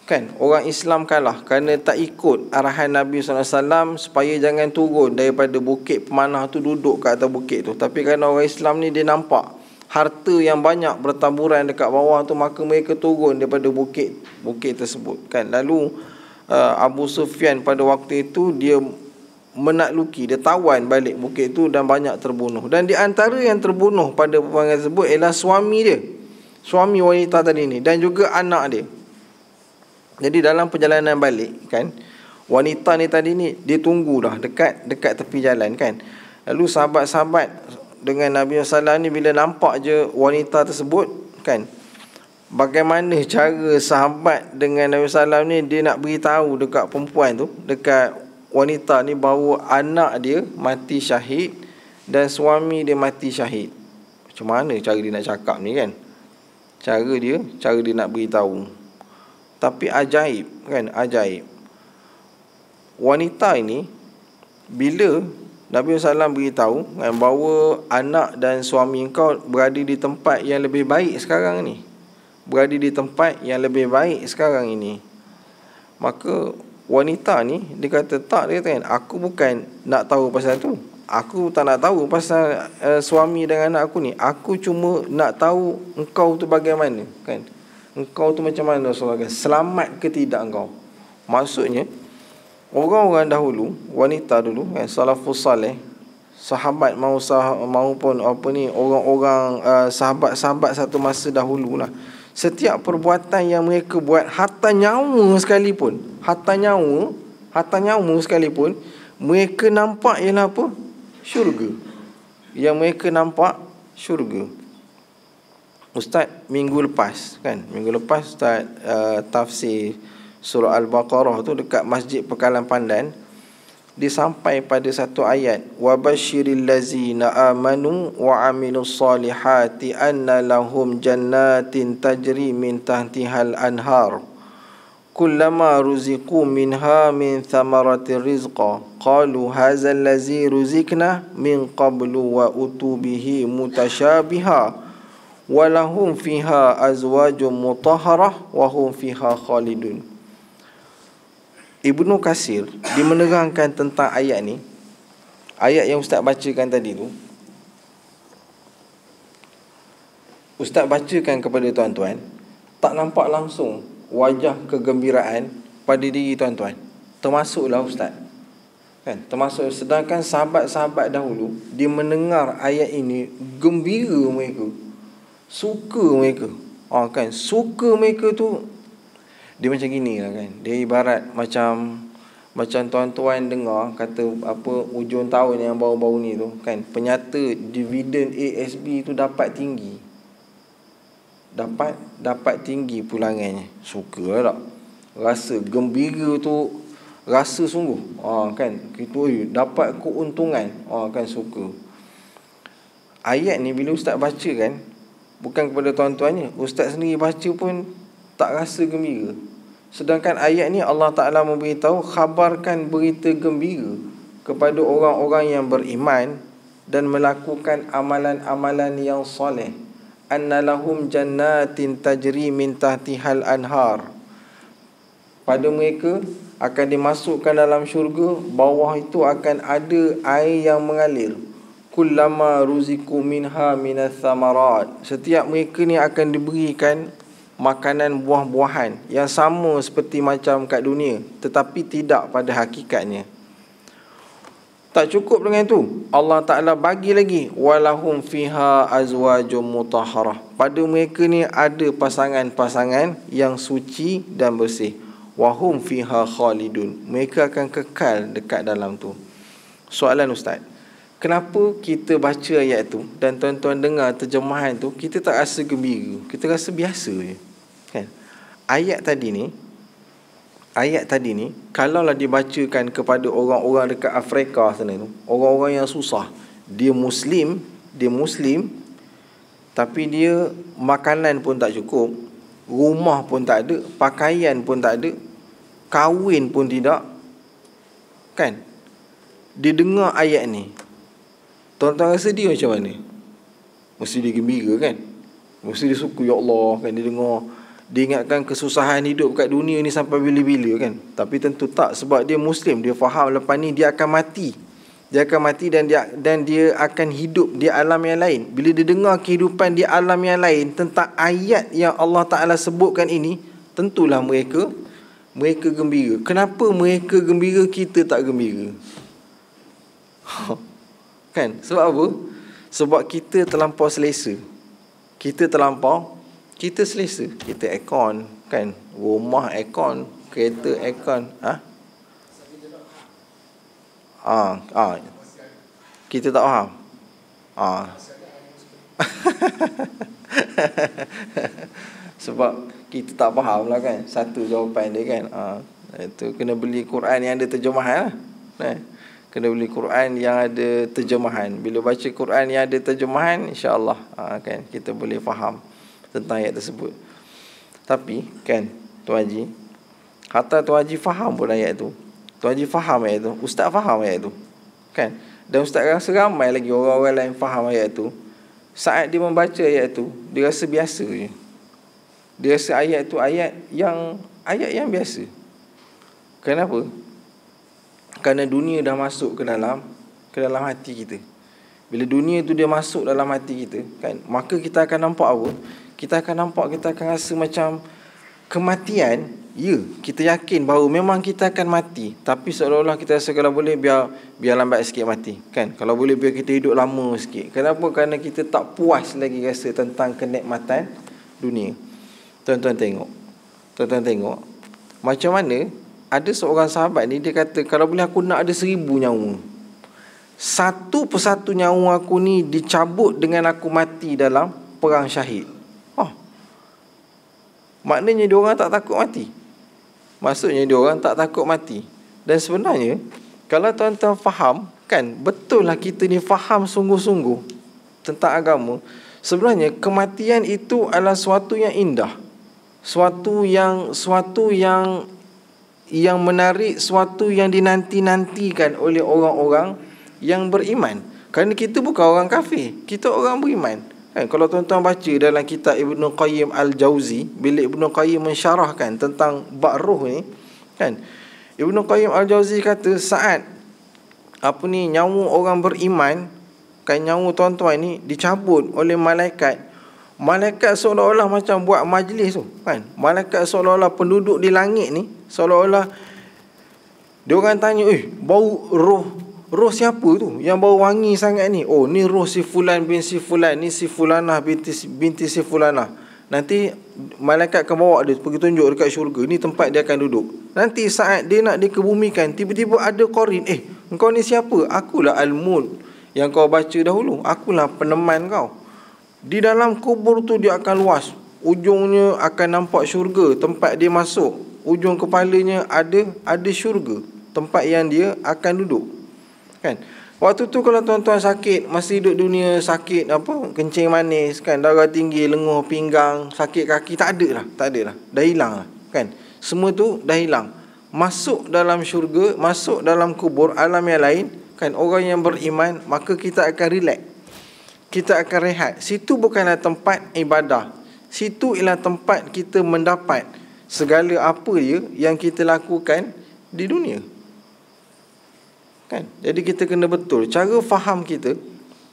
kan, orang Islam kalah kerana tak ikut arahan Nabi SAW supaya jangan turun daripada bukit pemanah tu, duduk kat atas bukit tu. Tapi kerana orang Islam ni dia nampak harta yang banyak bertaburan dekat bawah tu, maka mereka turun daripada bukit tersebut kan. Lalu Abu Sufyan pada waktu itu dia menakluki, dia tawan balik bukit tu dan banyak terbunuh. Dan di antara yang terbunuh pada peperangan tersebut ialah suami dia, suami wanita tadi ni, dan juga anak dia. Jadi dalam perjalanan balik kan, wanita ni tadi ni dia tunggu dah dekat tepi jalan kan. Lalu sahabat-sahabat dengan Nabi SAW ni bila nampak je wanita tersebut kan, bagaimana cara sahabat dengan Nabi SAW ni, dia nak beritahu dekat perempuan tu, dekat wanita ni, bahawa anak dia mati syahid dan suami dia mati syahid. Macam mana cara dia nak cakap ni kan? Cara dia nak beritahu. Tapi ajaib kan, ajaib. Wanita ini bila Nabi SAW beritahu kan, bahawa anak dan suami engkau berada di tempat yang lebih baik sekarang ni, maka wanita ni dia kata tak, dia kata kan, aku bukan nak tahu pasal tu, aku tak nak tahu pasal suami dan anak aku ni, aku cuma nak tahu engkau tu bagaimana kan, engkau tu macam mana Rasulullah, selamat ke tidak engkau. Maksudnya orang-orang dahulu, wanita dulu kan, salafus salih, sahabat maupun orang-orang sahabat-sahabat satu masa dahulu lah, setiap perbuatan yang mereka buat, hatta nyawa sekalipun, mereka nampak ialah apa? Syurga. Yang mereka nampak syurga. Ustaz minggu lepas Ustaz tafsir surah Al-Baqarah tu dekat Masjid Pekalan Pandan, dia sampai pada satu ayat, wa basyiril ladzina amanu wa amilus solihati anna lahum jannatin tajri min tahtihal anhar kullama ruziqu minha min thamaratir rizqa qalu hadzal ladzi ruzikna min qablu wa utubihi mutasyabiha walahum fiha azwajum mutahharah wa hum fiha khalidun. Ibnu Katsir dia menerangkan tentang ayat ni, ayat yang ustaz bacakan tadi tu. Ustaz bacakan kepada tuan-tuan, tak nampak langsung wajah kegembiraan pada diri tuan-tuan, termasuklah ustaz, kan? Termasuk, sedangkan sahabat-sahabat dahulu dia mendengar ayat ini gembira mereka, suka mereka. Kan, suka mereka tu dia macam gini lah kan. Dia ibarat macam tuan-tuan dengar kata apa, hujung tahun yang baru-baru ni tu kan, penyata dividen ASB tu dapat tinggi, dapat tinggi pulangannya. Suka tak? Rasa gembira tu, rasa sungguh. Kan, kita dapat keuntungan. Kan, suka. Ayat ni bila ustaz baca kan, bukan kepada tuan-tuannya, ustaz sendiri baca pun tak rasa gembira. Sedangkan ayat ni Allah Ta'ala memberitahu, khabarkan berita gembira kepada orang-orang yang beriman dan melakukan amalan-amalan yang soleh. Anna lahum jannatin tajri min tahtihal anhar. Pada mereka akan dimasukkan dalam syurga, bawah itu akan ada air yang mengalir. Kullama ruziku minha minas samarat. Setiap mereka ni akan diberikan makanan buah-buahan yang sama seperti macam kat dunia, tetapi tidak pada hakikatnya. Tak cukup dengan itu, Allah Ta'ala bagi lagi, walahum fiha azwajum mutahharah. Pada mereka ni ada pasangan-pasangan yang suci dan bersih. Wahum fiha khalidun. Mereka akan kekal dekat dalam tu. Soalan ustaz, kenapa kita baca ayat tu dan tuan-tuan dengar terjemahan tu, kita tak rasa gembira, kita rasa biasa je, kan? Ayat tadi ni kalaulah dibacakan kepada orang-orang dekat Afrika sana tu, orang-orang yang susah, dia Muslim, tapi dia makanan pun tak cukup, rumah pun tak ada, pakaian pun tak ada, kahwin pun tidak, kan? Dia dengar ayat ni, tuan-tuan rasa dia macam mana? Mesti dia gembira kan? Mesti dia suka, ya Allah, kan? Dia dengar, dia ingatkan kesusahan hidup kat dunia ni sampai bila-bila kan. Tapi tentu tak, sebab dia Muslim, dia faham lepas ni dia akan mati. Dia akan mati dan dia akan hidup di alam yang lain. Bila dia dengar kehidupan di alam yang lain tentang ayat yang Allah Ta'ala sebutkan ini, tentulah mereka gembira. Kenapa mereka gembira, kita tak gembira? Kan? Sebab apa? Sebab kita terlampau selesa. Kita selesa. Kita aircon, kan? Rumah aircon, kereta aircon. Kita tak faham. Sebab kita tak faham lah kan. Satu jawapan dia kan. Itu kena beli Quran yang ada terjemahan lah. Kena beli Quran yang ada terjemahan. Bila baca Quran yang ada terjemahan, insya-Allah kan, kita boleh faham tentang ayat tersebut. Tapi kan Tuan Haji, hatta Tuan Haji faham pun ayat tu. Tuan Haji faham ayat tu, ustaz faham ayat tu, kan? Dan ustaz rasa ramai lagi orang-orang lain faham ayat tu. Saat dia membaca ayat tu, dia rasa biasa je. Dia rasa ayat tu ayat yang biasa. Kenapa? Kerana dunia dah masuk ke dalam hati kita. Bila dunia tu dia masuk dalam hati kita, kan, maka kita akan nampak apa? Kita akan rasa macam kematian. Ya, kita yakin bahawa memang kita akan mati, tapi seolah-olah kita rasa kalau boleh biar lambat sikit mati, kan? Kalau boleh biar kita hidup lama sikit. Kenapa? Kerana kita tak puas lagi rasa tentang kenikmatan dunia. Tuan-tuan tengok macam mana ada seorang sahabat ni, dia kata, kalau boleh aku nak ada 1000 nyawa. Satu persatu nyawa aku ni dicabut dengan aku mati dalam perang syahid. Maknanya diorang tak takut mati. Maksudnya diorang tak takut mati. Dan sebenarnya kalau tuan-tuan faham, kan, betul lah kita ni faham sungguh-sungguh tentang agama. Sebenarnya kematian itu adalah suatu yang indah, suatu yang menarik, suatu yang dinanti-nantikan oleh orang-orang yang beriman. Kerana kita bukan orang kafir, kita orang beriman. Kan, kalau tuan-tuan baca dalam kitab Ibnu Qayyim Al-Jauzi, bila Ibnu Qayyim mensyarahkan tentang bab roh ni, kan, Ibnu Qayyim Al-Jauzi kata saat nyawa orang beriman, kan, nyawa tuan-tuan ni dicabut oleh malaikat. Malaikat seolah-olah macam buat majlis tu, kan. Malaikat seolah-olah penduduk di langit ni, seolah-olah dia orang tanya, bau roh siapa tu yang bau wangi sangat ni? Oh, ni roh si fulan bin si fulan, ni si fulanah binti si fulanah. Nanti malaikat akan bawa dia pergi tunjuk dekat syurga, ni tempat dia akan duduk. Nanti saat dia nak dikebumikan, tiba-tiba ada qarin, engkau ni siapa? Akulah Al-Mulk yang kau baca dahulu, akulah peneman kau. Di dalam kubur tu dia akan luas, ujungnya akan nampak syurga, tempat dia masuk. Ujung kepalanya ada syurga, tempat yang dia akan duduk, kan. Waktu tu kalau tuan-tuan sakit, masih hidup dunia, sakit kencing manis, kan, darah tinggi, lenguh, pinggang, sakit kaki, tak ada lah, dah hilang lah, kan. Semua tu dah hilang. Masuk dalam syurga, masuk dalam kubur, alam yang lain, kan. Orang yang beriman, maka kita akan relax, kita akan rehat. Situ bukanlah tempat ibadah, situ ialah tempat kita mendapat segala apa yang kita lakukan di dunia, kan. Jadi kita kena betul cara faham kita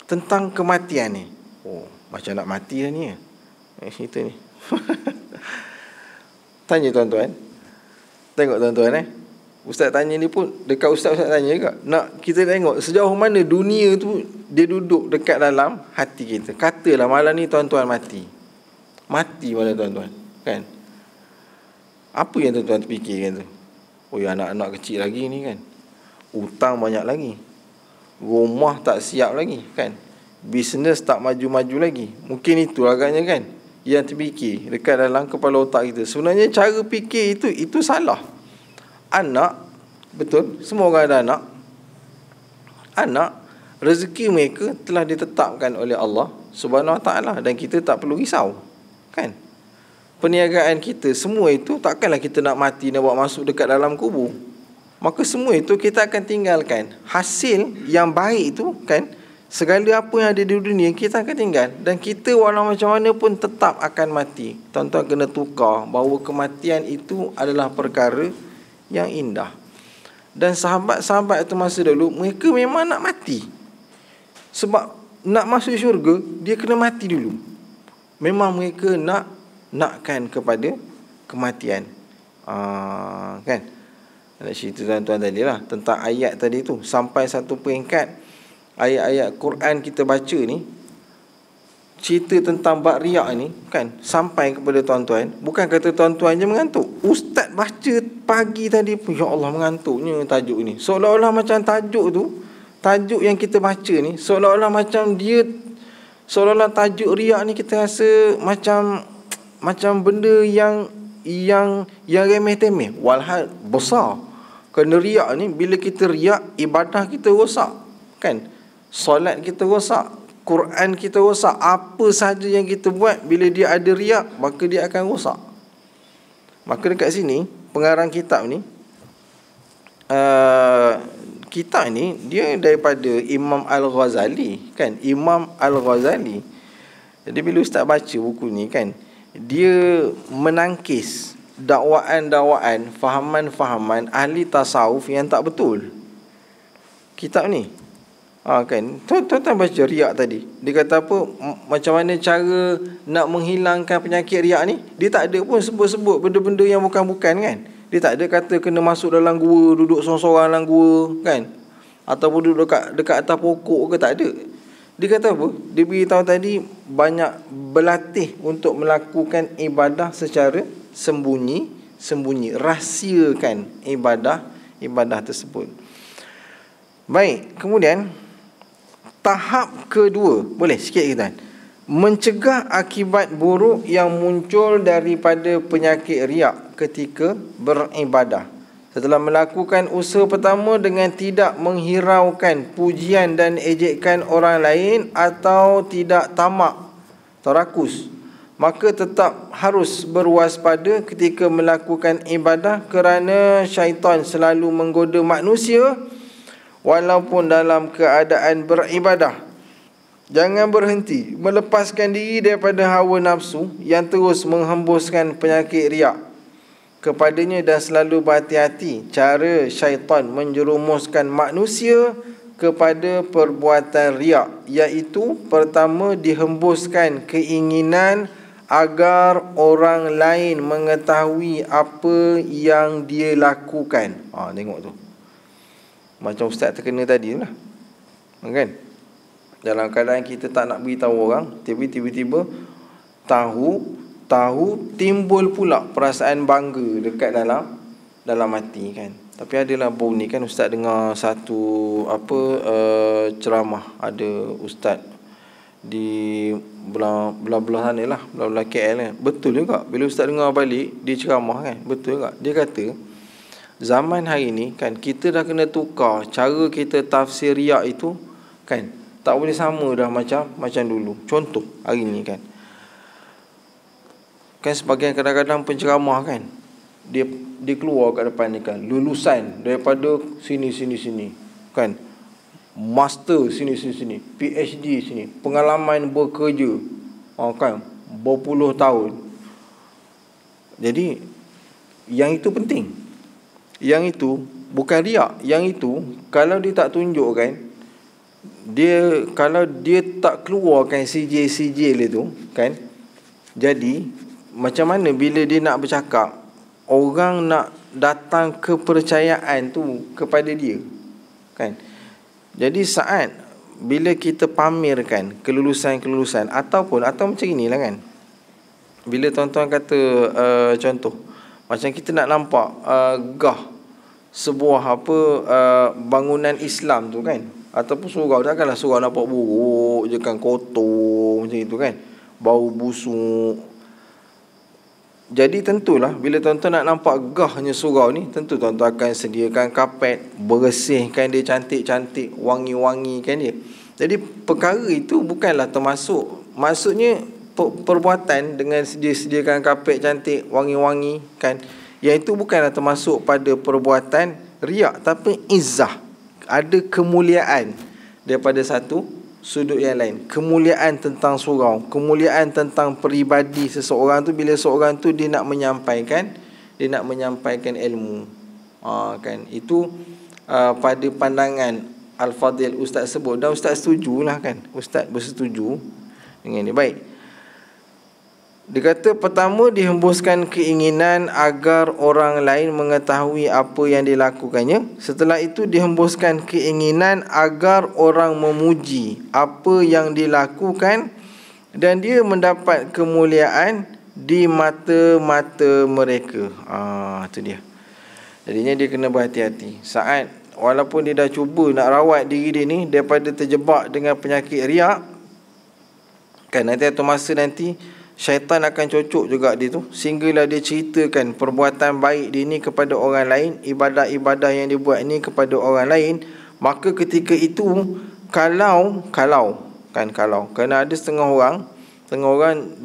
tentang kematian ni. Oh, macam nak mati dah ni cerita ni. Tanya tuan-tuan, tengok tuan-tuan, Ustaz tanya ni pun, dekat Ustaz tanya juga, nak kita tengok sejauh mana dunia tu dia duduk dekat dalam hati kita. Katalah malam ni tuan-tuan mati malam tuan-tuan, kan. Apa yang tuan-tuan fikirkan tu? Oh, anak-anak kecil lagi ni, kan. Hutang banyak lagi, rumah tak siap lagi, kan. Bisnes tak maju-maju lagi. Mungkin itu agaknya, kan, yang terfikir dekat dalam kepala otak kita. Sebenarnya cara fikir itu salah. Anak, betul, semua orang ada anak, rezeki mereka telah ditetapkan oleh Allah Subhanahu Wa Taala, dan kita tak perlu risau, kan. Perniagaan kita, semua itu takkanlah kita nak mati, nak bawa masuk dekat dalam kubur. Maka semua itu kita akan tinggalkan. Hasil yang baik itu, kan, segala apa yang ada di dunia kita akan tinggal. Dan kita walau macam mana pun tetap akan mati. Tuan-tuan kena tukar bahawa kematian itu adalah perkara yang indah. Dan sahabat-sahabat itu masa dulu, mereka memang nak mati. Sebab nak masuk syurga, dia kena mati dulu. Memang mereka nakkan kepada kematian. Kan? Nak cerita tuan-tuan tadi lah tentang ayat tadi tu. Sampai satu peringkat ayat-ayat Quran kita baca ni, cerita tentang bab riak ni, kan, sampai kepada tuan-tuan. Bukan kata tuan-tuan je mengantuk. Ustaz baca pagi tadi pun, ya Allah, mengantuknya tajuk ni. Seolah-olah macam tajuk yang kita baca ni, seolah-olah tajuk riak ni kita rasa macam benda yang remeh-temeh. Walhal besar. Kerana riak ni, bila kita riak, ibadah kita rosak, kan. Solat kita rosak, Quran kita rosak. Apa sahaja yang kita buat, bila dia ada riak, maka dia akan rosak. Maka dekat sini pengarang kitab ni, kitab ni dia daripada Imam Al-Ghazali, kan. Imam Al-Ghazali. Jadi bila Ustaz baca buku ni, kan, dia menangkis dakwaan-dakwaan, fahaman-fahaman ahli tasawuf yang tak betul. Kitab ni, kan, tuan-tuan baca riak tadi. Dia kata apa, macam mana cara nak menghilangkan penyakit riak ni. Dia tak ada pun sebut-sebut benda-benda yang bukan-bukan, kan. Dia tak ada kata kena masuk dalam gua, duduk sorang-sorang dalam gua, kan, ataupun duduk dekat atas pokok ke, tak ada. Dia kata apa? Dia beritahu tadi, banyak berlatih untuk melakukan ibadah secara sembunyi, rahsiakan ibadah tersebut. Baik, kemudian tahap kedua, boleh sikit kita, mencegah akibat buruk yang muncul daripada penyakit riak ketika beribadah. Setelah melakukan usaha pertama dengan tidak menghiraukan pujian dan ejekan orang lain atau tidak tamak, atau rakus, maka tetap harus berwaspada ketika melakukan ibadah, kerana syaitan selalu menggoda manusia walaupun dalam keadaan beribadah. Jangan berhenti melepaskan diri daripada hawa nafsu yang terus menghembuskan penyakit riak kepadanya, dan selalu berhati-hati cara syaitan menjerumuskan manusia kepada perbuatan riak, iaitu pertama, dihembuskan keinginan agar orang lain mengetahui apa yang dia lakukan. Tengok tu, macam ustaz terkena tadi lah, kan? Dalam keadaan kita tak nak beritahu orang, tiba-tiba tahu timbul pula perasaan bangga dekat dalam hati, kan? Tapi adalah baru ni kan ustaz dengar satu ceramah, ada ustaz di belah sana lah, belah KL kan. Betul juga bila ustaz dengar balik dia ceramah, kan? Betul juga. Dia kata zaman hari ni kan kita dah kena tukar cara kita tafsir riak itu, kan? Tak boleh sama dah macam dulu. Contoh hari ni kan sebagian kadang-kadang penceramah kan, dia keluar kat depan ni kan, lulusan daripada sini kan, master sini, PhD sini, pengalaman bekerja kan berpuluh tahun. Jadi yang itu penting, yang itu bukan riak. Yang itu kalau dia tak tunjukkan, kalau dia tak keluarkan sijil itu kan, jadi macam mana bila dia nak bercakap, orang nak datang kepercayaan tu kepada dia, kan? Jadi saat bila kita pamerkan kelulusan atau macam inilah kan, bila tuan-tuan kata contoh macam kita nak nampak sebuah bangunan Islam tu kan, ataupun surau, takkanlah surau nampak buruk je kan, kotor macam itu kan, bau busuk. Jadi tentulah bila tuan-tuan nak nampak gahnya surau ni, tentu tuan-tuan akan sediakan kapet, bersihkan dia cantik-cantik, wangi-wangikan dia. Jadi perkara itu bukanlah termasuk, maksudnya perbuatan dengan sediakan kapet cantik, wangi-wangi kan, yang itu bukanlah termasuk pada perbuatan riak, tapi izzah, ada kemuliaan daripada satu sudut yang lain. Kemuliaan tentang surau, kemuliaan tentang peribadi seseorang tu, bila seorang tu dia nak menyampaikan ilmu, kan, itu pada pandangan Al-Fadhil ustaz sebut, dan ustaz setujulah kan, ustaz bersetuju dengan dia. Baik, dia kata pertama, dihembuskan keinginan agar orang lain mengetahui apa yang dilakukannya. Setelah itu dihembuskan keinginan agar orang memuji apa yang dilakukan, dan dia mendapat kemuliaan di mata-mata mereka. Itu dia. Jadinya dia kena berhati-hati saat walaupun dia dah cuba nak rawat diri dia ni daripada terjebak dengan penyakit riak, kan, nanti atau masa nanti syaitan akan cocok juga dia tu, sehinggalah dia ceritakan perbuatan baik dia ni kepada orang lain, ibadah-ibadah yang dia buat ni kepada orang lain. Maka ketika itu kalau kerana ada setengah orang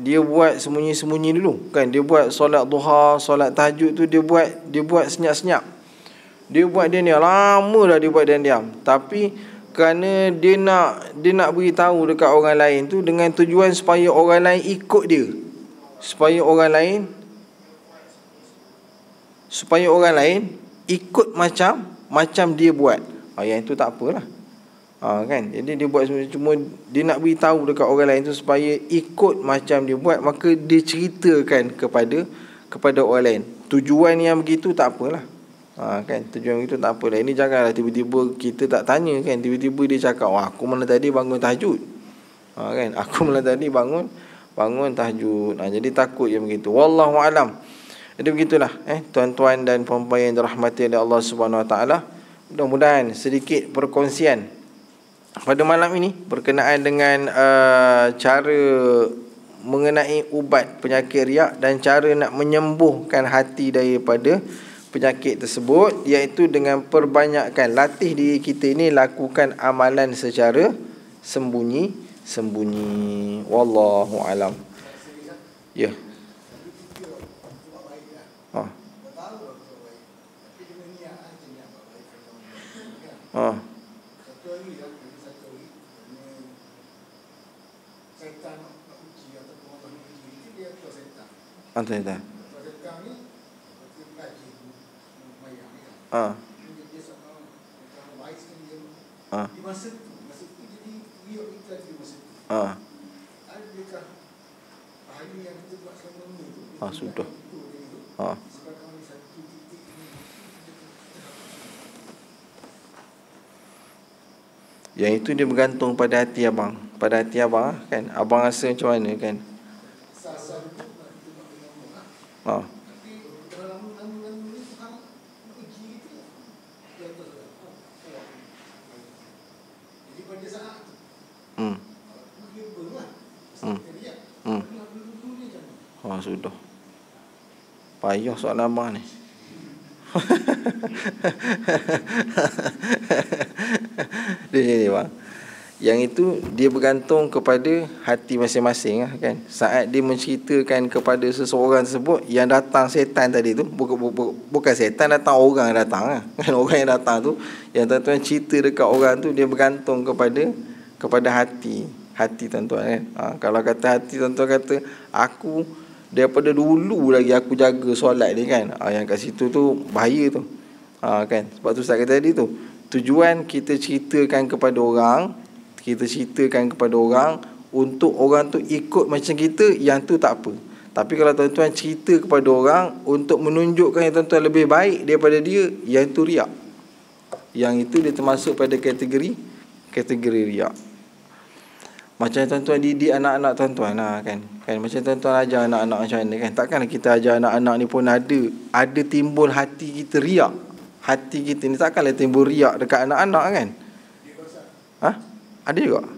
dia buat sembunyi-sembunyi dulu kan, dia buat solat duha, solat tahajud tu dia buat senyap-senyap, dia buat dia ni lama dah, dia buat diam-diam, tapi kerana dia nak beritahu dekat orang lain tu dengan tujuan supaya orang lain ikut dia, supaya orang lain ikut macam dia buat. Yang itu tak apalah, kan. Jadi dia buat cuma dia nak beritahu dekat orang lain tu supaya ikut macam dia buat, maka dia ceritakan kepada orang lain. Tujuan yang begitu tak apalah, kan, tujuan itu tak apa lah. Ini janganlah tiba-tiba kita tak tanya kan, tiba-tiba dia cakap, aku malam tadi bangun tahajud, kan, aku malam tadi bangun tahajud. Jadi takut yang begitu. Wallahu alam. Jadi begitulah tuan-tuan dan puan-puan yang dirahmati oleh Allah Subhanahu Wa Taala. Mudah-mudahan sedikit perkongsian pada malam ini berkenaan dengan cara mengenai ubat penyakit riak dan cara nak menyembuhkan hati daripada penyakit tersebut, iaitu dengan perbanyakkan latih diri kita ini lakukan amalan secara sembunyi-sembunyi. Wallahu alam. Ya. Ha. Ha. Antara dah. Ha. Ha. Ha. Ha, sudah. Ha. Yang itu dia bergantung pada hati abang. Pada hati abang kan. Abang rasa macam mana kan. Ha. Hmm. Hmm. Hmm. Ha, sudah. Payah soalan abang ni. Dia jadi bang. Yang itu dia bergantung kepada hati masing-masing lah, kan. Saat dia menceritakan kepada seseorang tersebut, yang datang setan tadi tu bukan setan datang, orang datang lah. Kan, orang yang datang tu, yang tuan-tuan cerita dekat orang tu, dia bergantung kepada hati tuan-tuan kan. Kalau kata hati tuan-tuan kata aku daripada dulu lagi aku jaga solat ni kan, yang kat situ tu bahaya tu. Kan, sebab tu Ustaz kata tadi tu, tujuan kita ceritakan kepada orang, untuk orang tu ikut macam kita, yang tu tak apa. Tapi kalau tuan-tuan cerita kepada orang untuk menunjukkan yang tuan-tuan lebih baik daripada dia, yang tu riak. Yang itu dia termasuk pada kategori riak. Macam tuan-tuan didik anak-anak tuan-tuan lah kan. Macam tuan-tuan ajar anak-anak macam mana kan. Takkan kita ajar anak-anak ni pun ada timbul hati kita riak. Hati kita ni takkanlah timbul riak dekat anak-anak kan. Ha? Ada juga.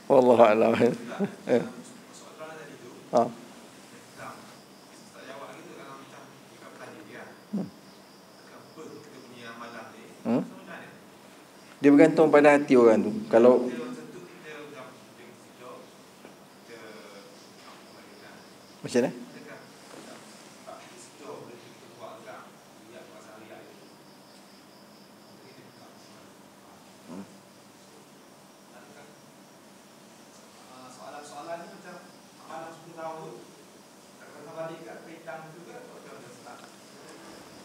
Wallahu a'lam. Ha. Dia bergantung pada hati orang tu. Kalau macam mana?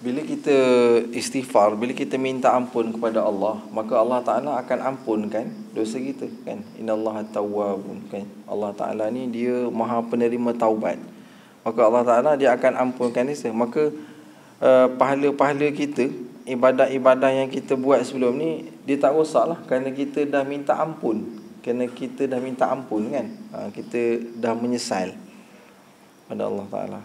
Bila kita istighfar, bila kita minta ampun kepada Allah, maka Allah Ta'ala akan ampunkan dosa kita kan. Innallaha tawwabun kan. Allah Ta'ala ni dia maha penerima taubat. Maka Allah Ta'ala dia akan ampunkan dosa. Maka pahala-pahala kita, ibadat-ibadat yang kita buat sebelum ni, dia tak rosak lah, kerana kita dah minta ampun. Kerana kita dah minta ampun kan. Kita dah menyesal pada Allah Ta'ala.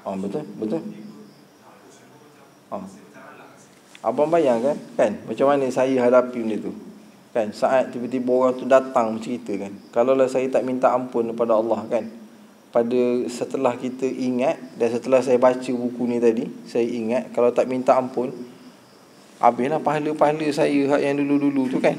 Betul. Abang bayangkan kan macam mana saya hadapi benda tu kan. Saat tiba-tiba orang tu datang bercerita kan, kalaulah saya tak minta ampun kepada Allah kan, setelah kita ingat dan setelah saya baca buku ni tadi, saya ingat kalau tak minta ampun, habislah pahala-pahala saya yang dulu-dulu tu kan.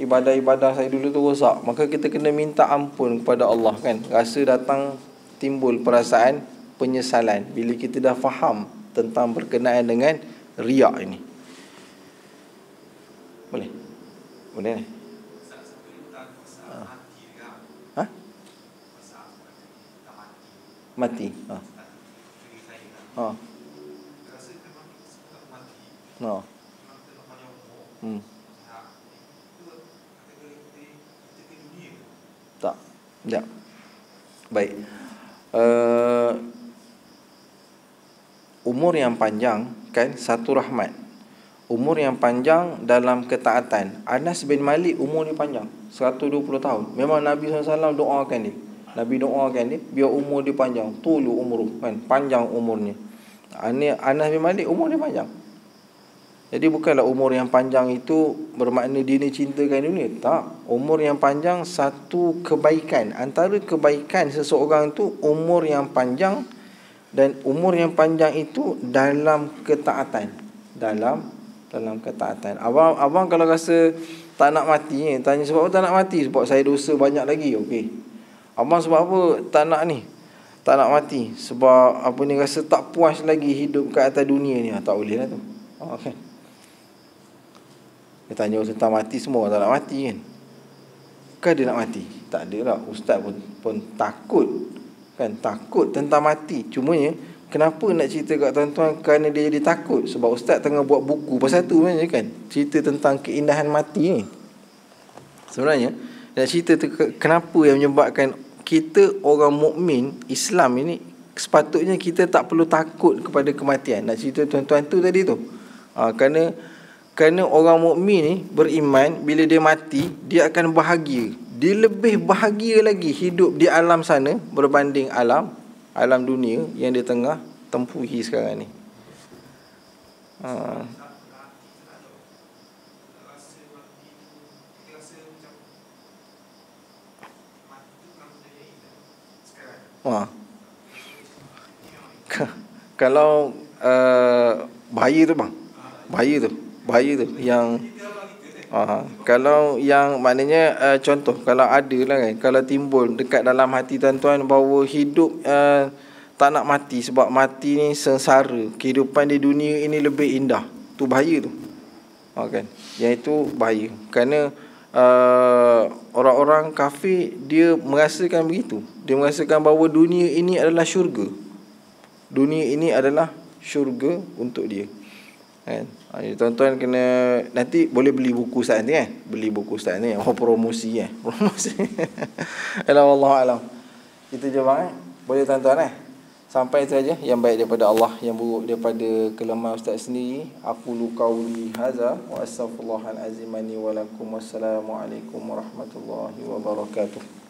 Ibadah-ibadah saya dulu tu rosak. Maka kita kena minta ampun kepada Allah kan. Rasa datang timbul perasaan penyesalan bila kita dah faham tentang berkenaan dengan riak ini. Boleh ni. Ha? Mati. Tak. Tak. Baik. Umur yang panjang kan satu rahmat. Umur yang panjang dalam ketaatan. Anas bin Malik umur dia panjang, 120 tahun. Memang Nabi SAW doakan dia. Nabi doakan dia biar umur dia panjang. Tulu umur kan, panjang umurnya. Anas bin Malik umur dia panjang. Jadi bukanlah umur yang panjang itu bermakna dia ni cintakan dunia. Tak. Umur yang panjang satu kebaikan. Antara kebaikan seseorang tu umur yang panjang, dan umur yang panjang itu dalam ketaatan. Dalam ketaatan. Abang kalau rasa tak nak mati, tanya sebab apa tak nak mati? Sebab saya dosa banyak lagi. Okey. Abang sebab apa tak nak ni? Tak nak mati sebab apa ni, rasa tak puas lagi hidup kat atas dunia ni. Tak boleh lah tu. Kan? Dia tanya tentang mati, semua tak nak mati kan? Kan dia nak mati? Tak adalah. Ustaz pun takut. Kan? Takut tentang mati. Cumanya kenapa nak cerita kat tuan-tuan? Kerana dia jadi takut. Sebab ustaz tengah buat buku pasal tu kan? Cerita tentang keindahan mati ni. Sebenarnya nak cerita tu, kenapa yang menyebabkan kita orang mukmin Islam ini sepatutnya kita tak perlu takut kepada kematian. Nak cerita tuan-tuan tu tadi tu. Kerana orang mukmin ni beriman, bila dia mati dia akan bahagia. Dia lebih bahagia lagi hidup di alam sana berbanding alam dunia yang dia tengah tempuhi sekarang ni. Kalau bahaya tu bang, bahaya tu yang kalau yang maknanya contoh kalau ada lah kan, kalau timbul dekat dalam hati tuan-tuan bahawa hidup tak nak mati sebab mati ni sengsara, kehidupan di dunia ini lebih indah, tu bahaya tu. Kan, yang itu bahaya. Kerana orang-orang kafir dia merasakan begitu. Dia merasakan bahawa dunia ini adalah syurga. Dunia ini adalah syurga untuk dia. Kan? Tuan-tuan kena, nanti boleh beli buku Ustaz ni kan? Beli buku Ustaz ni. Promosi promosi. Wallahu alam. Kita je bang Boleh tuan-tuan Sampai itu saja. Yang baik daripada Allah, yang buruk daripada kelemahan Ustaz sendiri. Aqulu qauli hadza wa astaghfirullahal azim li wa lakum. Wassalamualaikum warahmatullahi wabarakatuh.